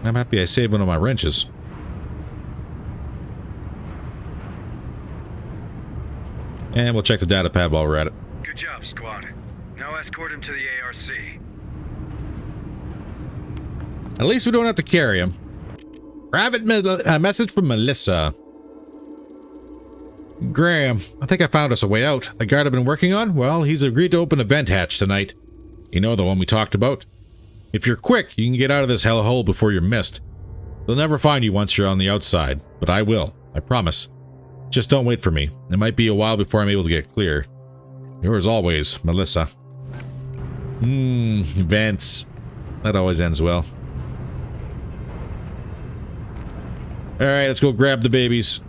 Speaker 1: I'm happy I saved one of my wrenches. And we'll check the data pad while we're at it.
Speaker 4: Good job, squad. Now escort him to the ARC.
Speaker 1: At least we don't have to carry him. Private message from Melissa. Graham, I think I found us a way out. The guard I've been working on? Well, he's agreed to open a vent hatch tonight. You know, the one we talked about? If you're quick, you can get out of this hellhole before you're missed. They'll never find you once you're on the outside, but I will. I promise. Just don't wait for me. It might be a while before I'm able to get clear. Yours always, Melissa. Vents. That always ends well. Alright, let's go grab the babies.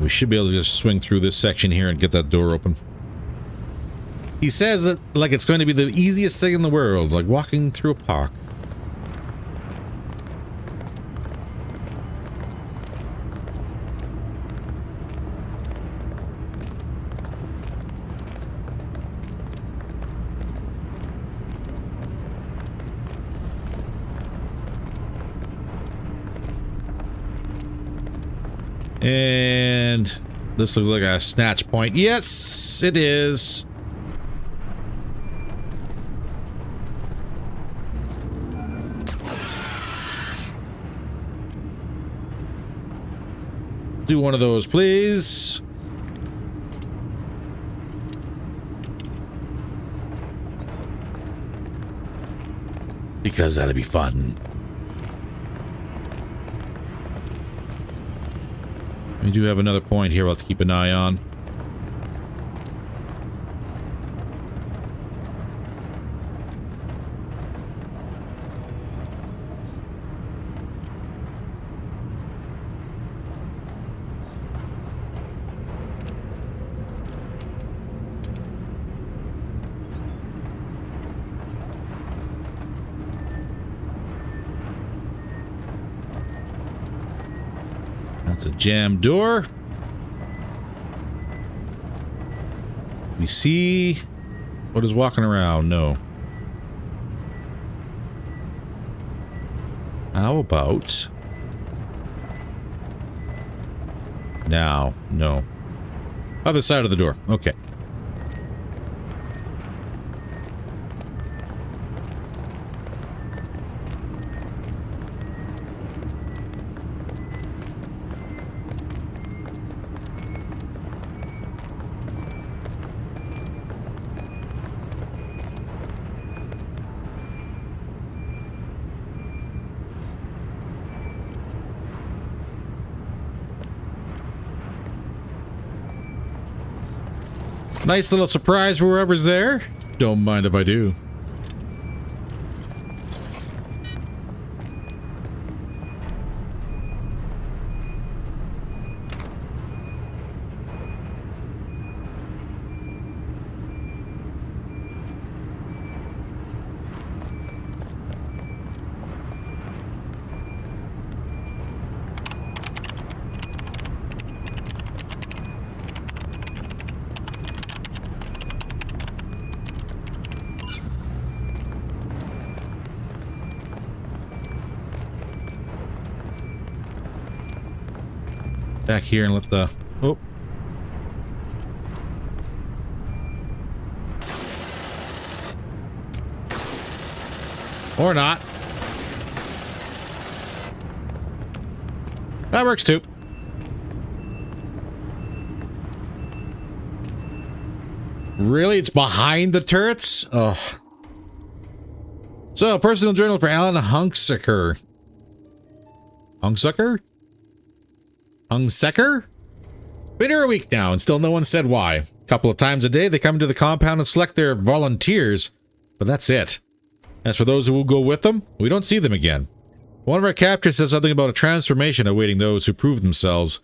Speaker 1: We should be able to just swing through this section here and get that door open. He says it like it's going to be the easiest thing in the world, like walking through a park. And this looks like a snatch point. Yes, it is. Do one of those, please. Because that'd be fun. We do have another point here. Let's keep an eye on. That's a jammed door. We see what is walking around. No. How about now? No. Other side of the door. Okay. Nice little surprise for whoever's there. Don't mind if I do. Back here and let the... Oh. Or not. That works too. Really? It's behind the turrets? Ugh. So, personal journal for Alan Hunksucker. Hunksucker? Hungsecker? Been here a week now, and still no one said why. A couple of times a day, they come to the compound and select their volunteers, but that's it. As for those who will go with them, we don't see them again. One of our captors said something about a transformation awaiting those who prove themselves,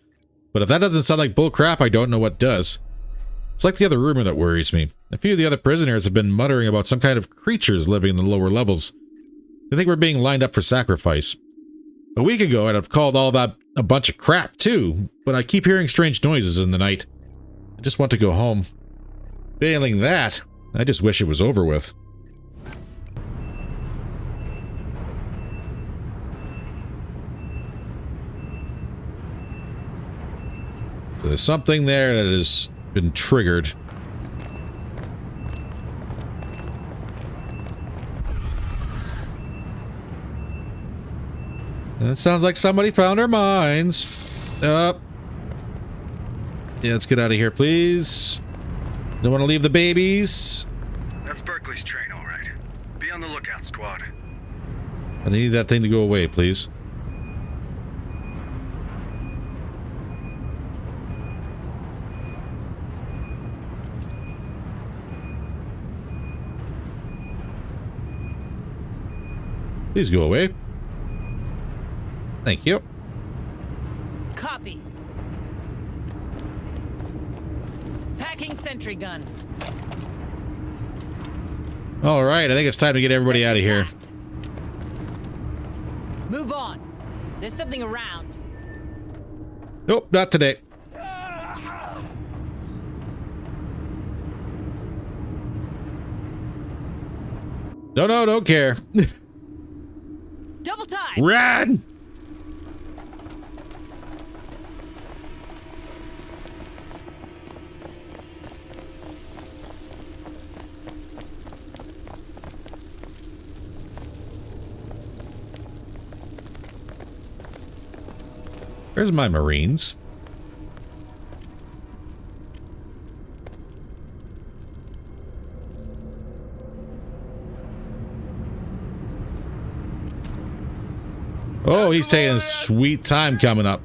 Speaker 1: but if that doesn't sound like bullcrap, I don't know what does. It's like the other rumor that worries me. A few of the other prisoners have been muttering about some kind of creatures living in the lower levels. They think we're being lined up for sacrifice. A week ago, I'd have called all that a bunch of crap, too, but I keep hearing strange noises in the night. I just want to go home. Failing that, I just wish it was over with. So there's something there that has been triggered. And it sounds like somebody found our mines. Yeah, let's get out of here, please. Don't want to leave the babies.
Speaker 4: That's Berkeley's train, all right. Be on the lookout, squad.
Speaker 1: I need that thing to go away, please. Please go away. Thank you.
Speaker 6: Copy. Packing sentry gun.
Speaker 1: All right, I think it's time to get everybody out of here.
Speaker 6: Move on. There's something around.
Speaker 1: Nope, not today. No, don't care.
Speaker 6: Double time.
Speaker 1: Run! Where's my Marines? Oh, he's taking his sweet time coming up.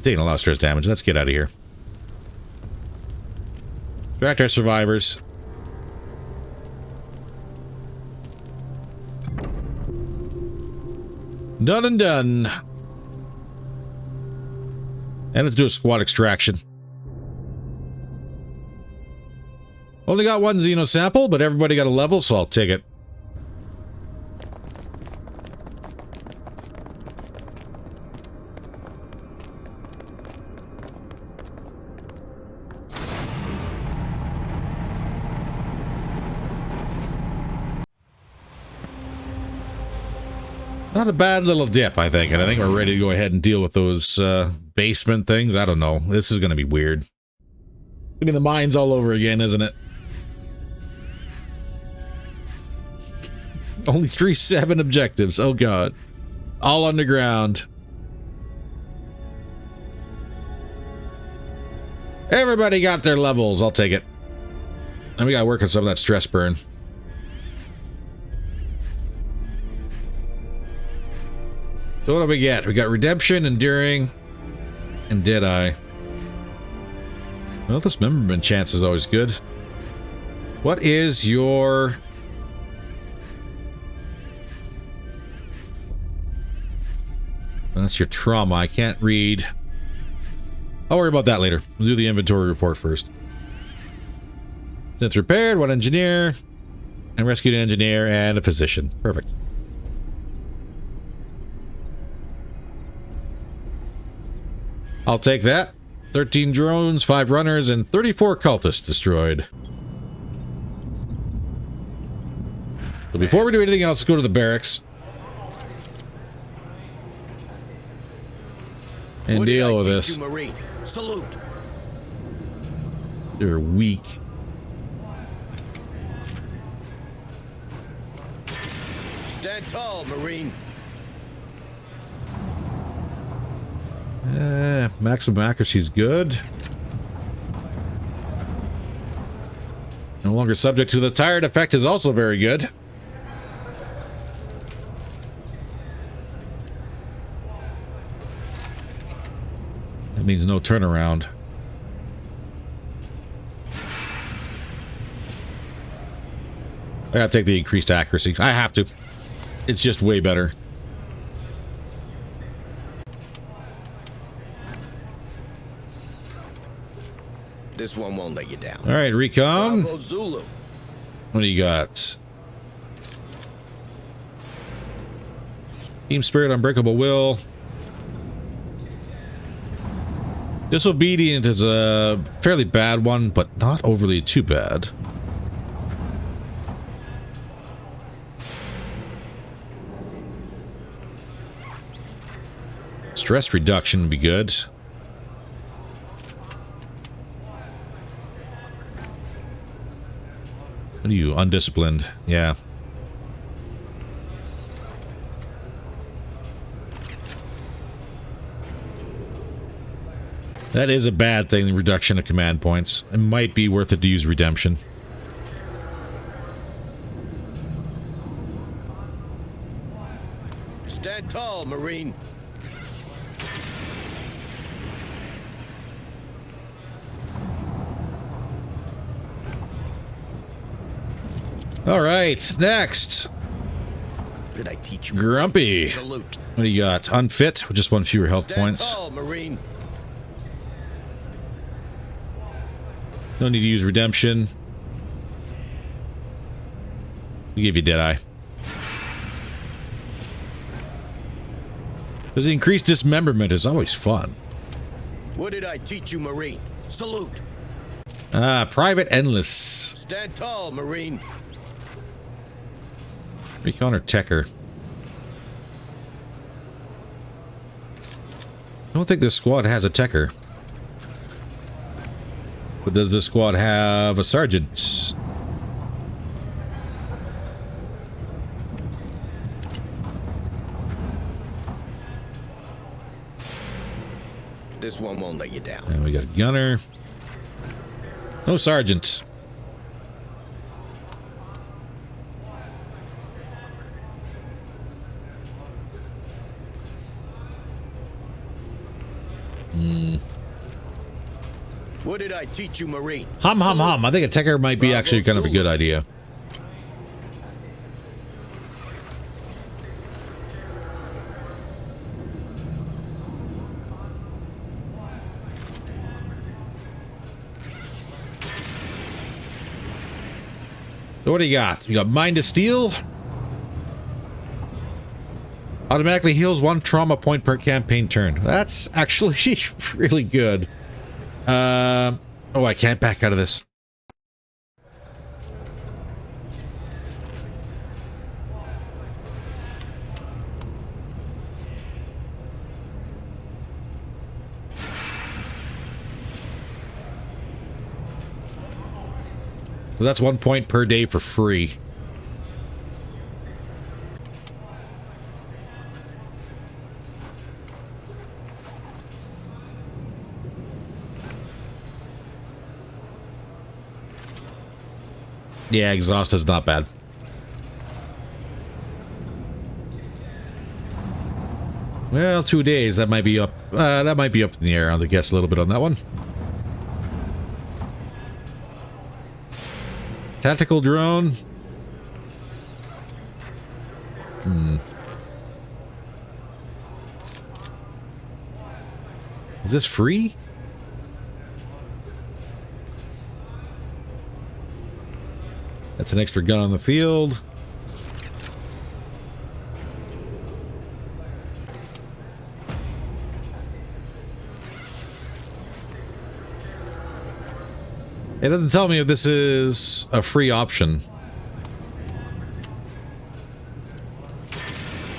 Speaker 1: Taking a lot of stress damage. Let's get out of here. Distract our survivors. Done and done. And let's do a squad extraction. Only got one Xeno sample, but everybody got a level, so I'll take it. Not a bad little dip, I think. And I think we're ready to go ahead and deal with those basement things. I don't know. This is going to be weird. I mean, the mines all over again, isn't it? Only 7 objectives. Oh, God. All underground. Everybody got their levels. I'll take it. And we got to work on some of that stress burn. So what do we get? We got Redemption, Enduring, and Deadeye. Well, this memorment chance is always good. What is your... That's your trauma. I can't read. I'll worry about that later. We'll do the inventory report first. Since repaired, 1 engineer, and rescued an engineer and a physician. Perfect. I'll take that. 13 drones, 5 runners, and 34 cultists destroyed. So before we do anything else, let's go to the barracks. And deal with this.
Speaker 9: Marine? Salute.
Speaker 1: They're weak.
Speaker 9: Stand tall, Marine.
Speaker 1: Maximum accuracy is good. No longer subject to the tired effect is also very good. That means no turnaround. I gotta take the increased accuracy. I have to. It's just way better.
Speaker 9: This one won't let you down.
Speaker 1: All right, recon.
Speaker 9: Bravo Zulu.
Speaker 1: What do you got? Team Spirit, Unbreakable Will. Disobedient is a fairly bad one, but not overly too bad. Stress reduction would be good. What are you? Undisciplined. Yeah. That is a bad thing, the reduction of command points. It might be worth it to use Redemption.
Speaker 9: Stand tall, Marine.
Speaker 1: All right, next.
Speaker 9: What did I teach you?
Speaker 1: Grumpy.
Speaker 9: Salute.
Speaker 1: What do you got? Unfit with just 1 fewer health points.
Speaker 9: Stand tall, Marine.
Speaker 1: No need to use Redemption. We give you Deadeye. Because the increased dismemberment is always fun.
Speaker 9: What did I teach you, Marine? Salute.
Speaker 1: Private Endless.
Speaker 9: Stand tall, Marine.
Speaker 1: Recon or Techer? I don't think this squad has a Techer. But does this squad have a sergeant?
Speaker 11: This one won't let you down.
Speaker 1: And we got a gunner. No sergeant.
Speaker 11: What did I teach you, Marine?
Speaker 1: Hum, hum, hum. I think a Tecker might be actually kind of a good idea. So what do you got? You got Mind of Steel. Automatically heals 1 trauma point per campaign turn. That's actually really good. Oh, I can't back out of this. So that's 1 point per day for free. Yeah, exhaust is not bad. Well, 2 days. That might be up. That might be up in the air. I'll guess a little bit on that one. Tactical drone. Is this free? That's an extra gun on the field. It doesn't tell me if this is a free option.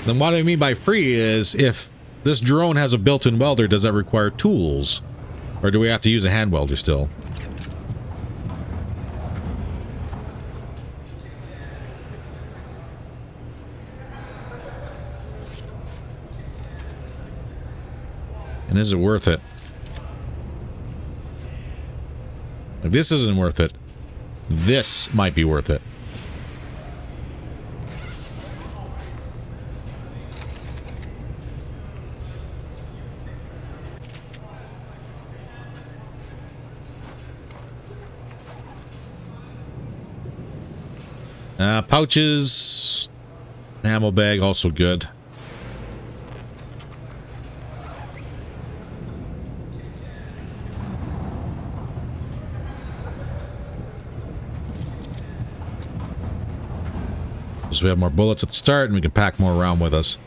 Speaker 1: Then what I mean by free is if this drone has a built-in welder, does that require tools? Or do we have to use a hand welder still? And is it worth it? If this isn't worth it, this might be worth it. Pouches, ammo bag, also good. So we have more bullets at the start and we can pack more around with us.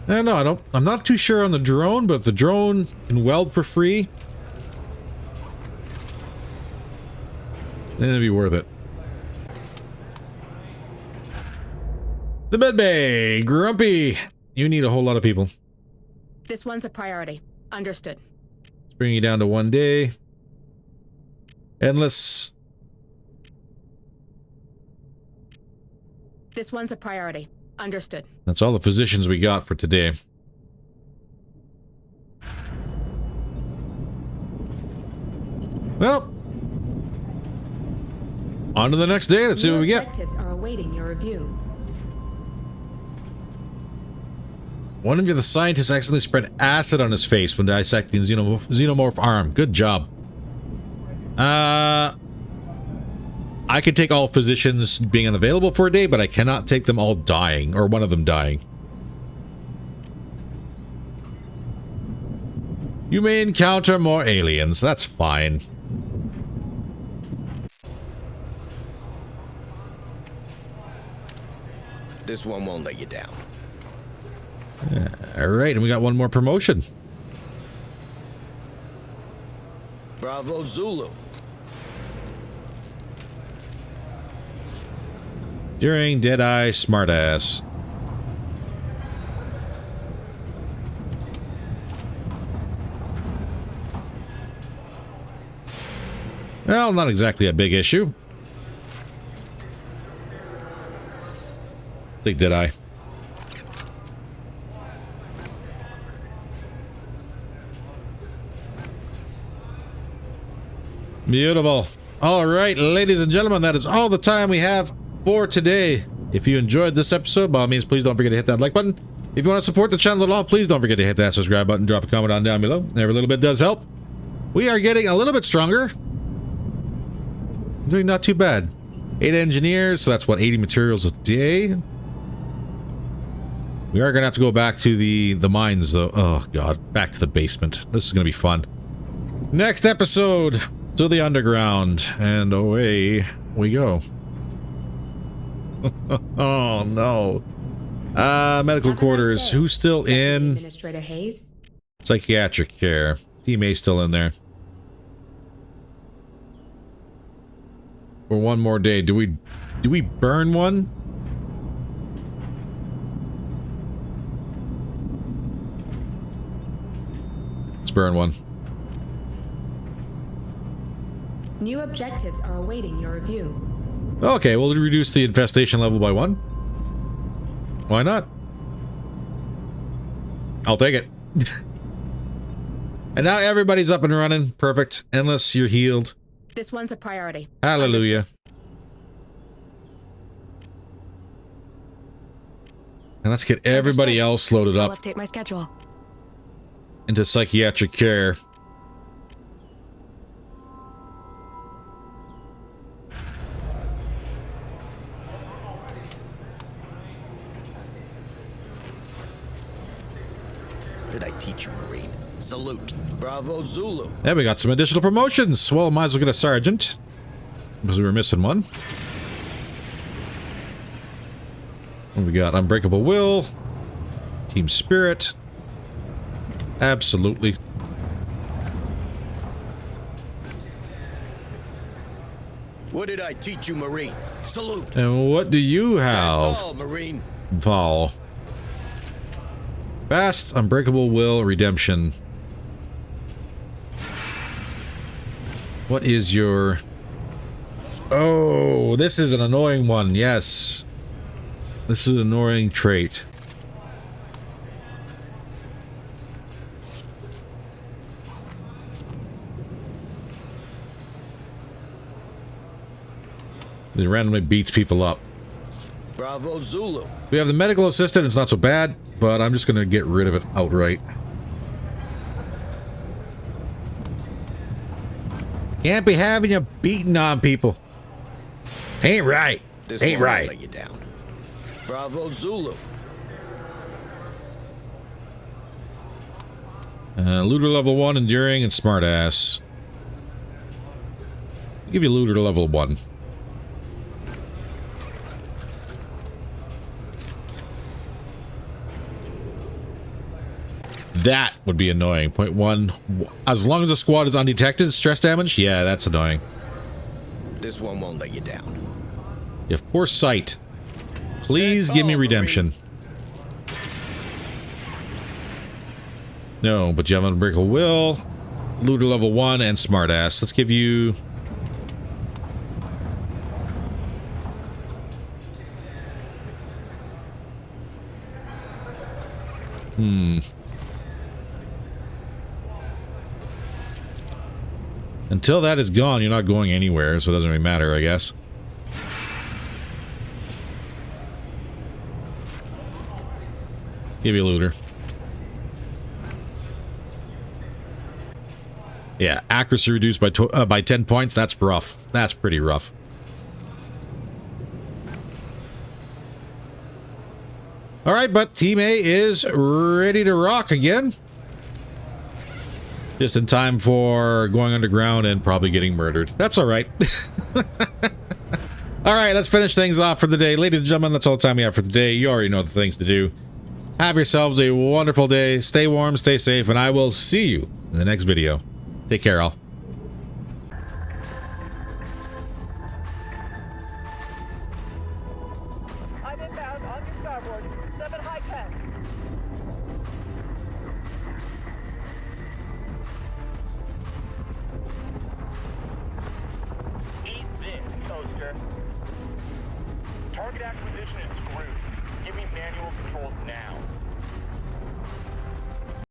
Speaker 1: No, I'm not too sure on the drone, but if the drone can weld for free, then it'd be worth it. The med bay, Grumpy. You need a whole lot of people.
Speaker 10: This one's a priority. Understood.
Speaker 1: Let's bring you down to 1 day. Endless.
Speaker 10: This one's a priority. Understood.
Speaker 1: That's all the physicians we got for today. Well, on to the next day. Let's see what we get.
Speaker 10: Objectives are awaiting your review.
Speaker 1: One of the scientists accidentally spread acid on his face when dissecting Xenomorph arm. Good job. I could take all physicians being unavailable for a day, but I cannot take them all dying, or one of them dying. You may encounter more aliens. That's fine.
Speaker 11: This one won't let you down.
Speaker 1: All right, and we got one more promotion.
Speaker 11: Bravo Zulu.
Speaker 1: During Deadeye Smartass. Well, not exactly a big issue. Did I? Beautiful. All right, ladies and gentlemen, that is all the time we have for today. If you enjoyed this episode, by all means, please don't forget to hit that like button. If you want to support the channel at all, please don't forget to hit that subscribe button. Drop a comment on down below. Every little bit does help. We are getting a little bit stronger. Doing not too bad. 8 engineers, so that's what, 80 materials a day. We are going to have to go back to the mines, though. Oh, God. Back to the basement. This is going to be fun. Next episode, to the underground. And away we go. Oh, no. Medical quarters. Who's still in?
Speaker 10: Administrator Hayes.
Speaker 1: Psychiatric care. Team A still in there. For one more day. Do we burn one? Let's burn one.
Speaker 10: New objectives are awaiting your review.
Speaker 1: Okay, we'll reduce the infestation level by 1. Why not? I'll take it. And now everybody's up and running. Perfect. Unless you're healed.
Speaker 10: This one's a priority.
Speaker 1: Hallelujah. And let's get everybody else loaded
Speaker 10: I'll
Speaker 1: up
Speaker 10: update my schedule.
Speaker 1: into psychiatric care.
Speaker 11: What did I teach you, Marine? Salute. Bravo Zulu.
Speaker 1: Yeah, we got some additional promotions. Well, might as well get a sergeant. Because we were missing one. What we got? Unbreakable Will. Team Spirit. Absolutely.
Speaker 11: What did I teach you, Marine? Salute.
Speaker 1: And what do you
Speaker 11: Stand
Speaker 1: have?
Speaker 11: tall, Marine.
Speaker 1: Val. Fast, Unbreakable Will, Redemption. What is your... Oh, this is an annoying one, yes. This is an annoying trait. It randomly beats people up.
Speaker 11: Bravo Zulu.
Speaker 1: We have the medical assistant, it's not so bad, but I'm just gonna get rid of it outright. Can't be having you beating on people. Ain't right.
Speaker 11: This
Speaker 1: Ain't
Speaker 11: one won't
Speaker 1: right.
Speaker 11: let you down. Bravo Zulu.
Speaker 1: Looter level 1, enduring, and smartass. I'll give you looter level 1. That would be annoying. Point 1. As long as the squad is undetected, stress damage? Yeah, that's annoying.
Speaker 11: This one won't let you down.
Speaker 1: You have poor sight. Please give me redemption. No, but you have Unbreakable Will, Looter level 1, and Smartass. Let's give you... Until that is gone, you're not going anywhere, so it doesn't really matter, I guess. Give you Looter. Yeah, accuracy reduced by 10 points. That's rough. That's pretty rough. All right, but Team A is ready to rock again. Just in time for going underground and probably getting murdered. That's all right. All right, let's finish things off for the day. Ladies and gentlemen, that's all the time we have for the day. You already know the things to do. Have yourselves a wonderful day. Stay warm, stay safe, and I will see you in the next video. Take care, all.
Speaker 6: I'm inbound on your starboard. 7 high tech.
Speaker 12: mission is screwed. Give me manual controls now.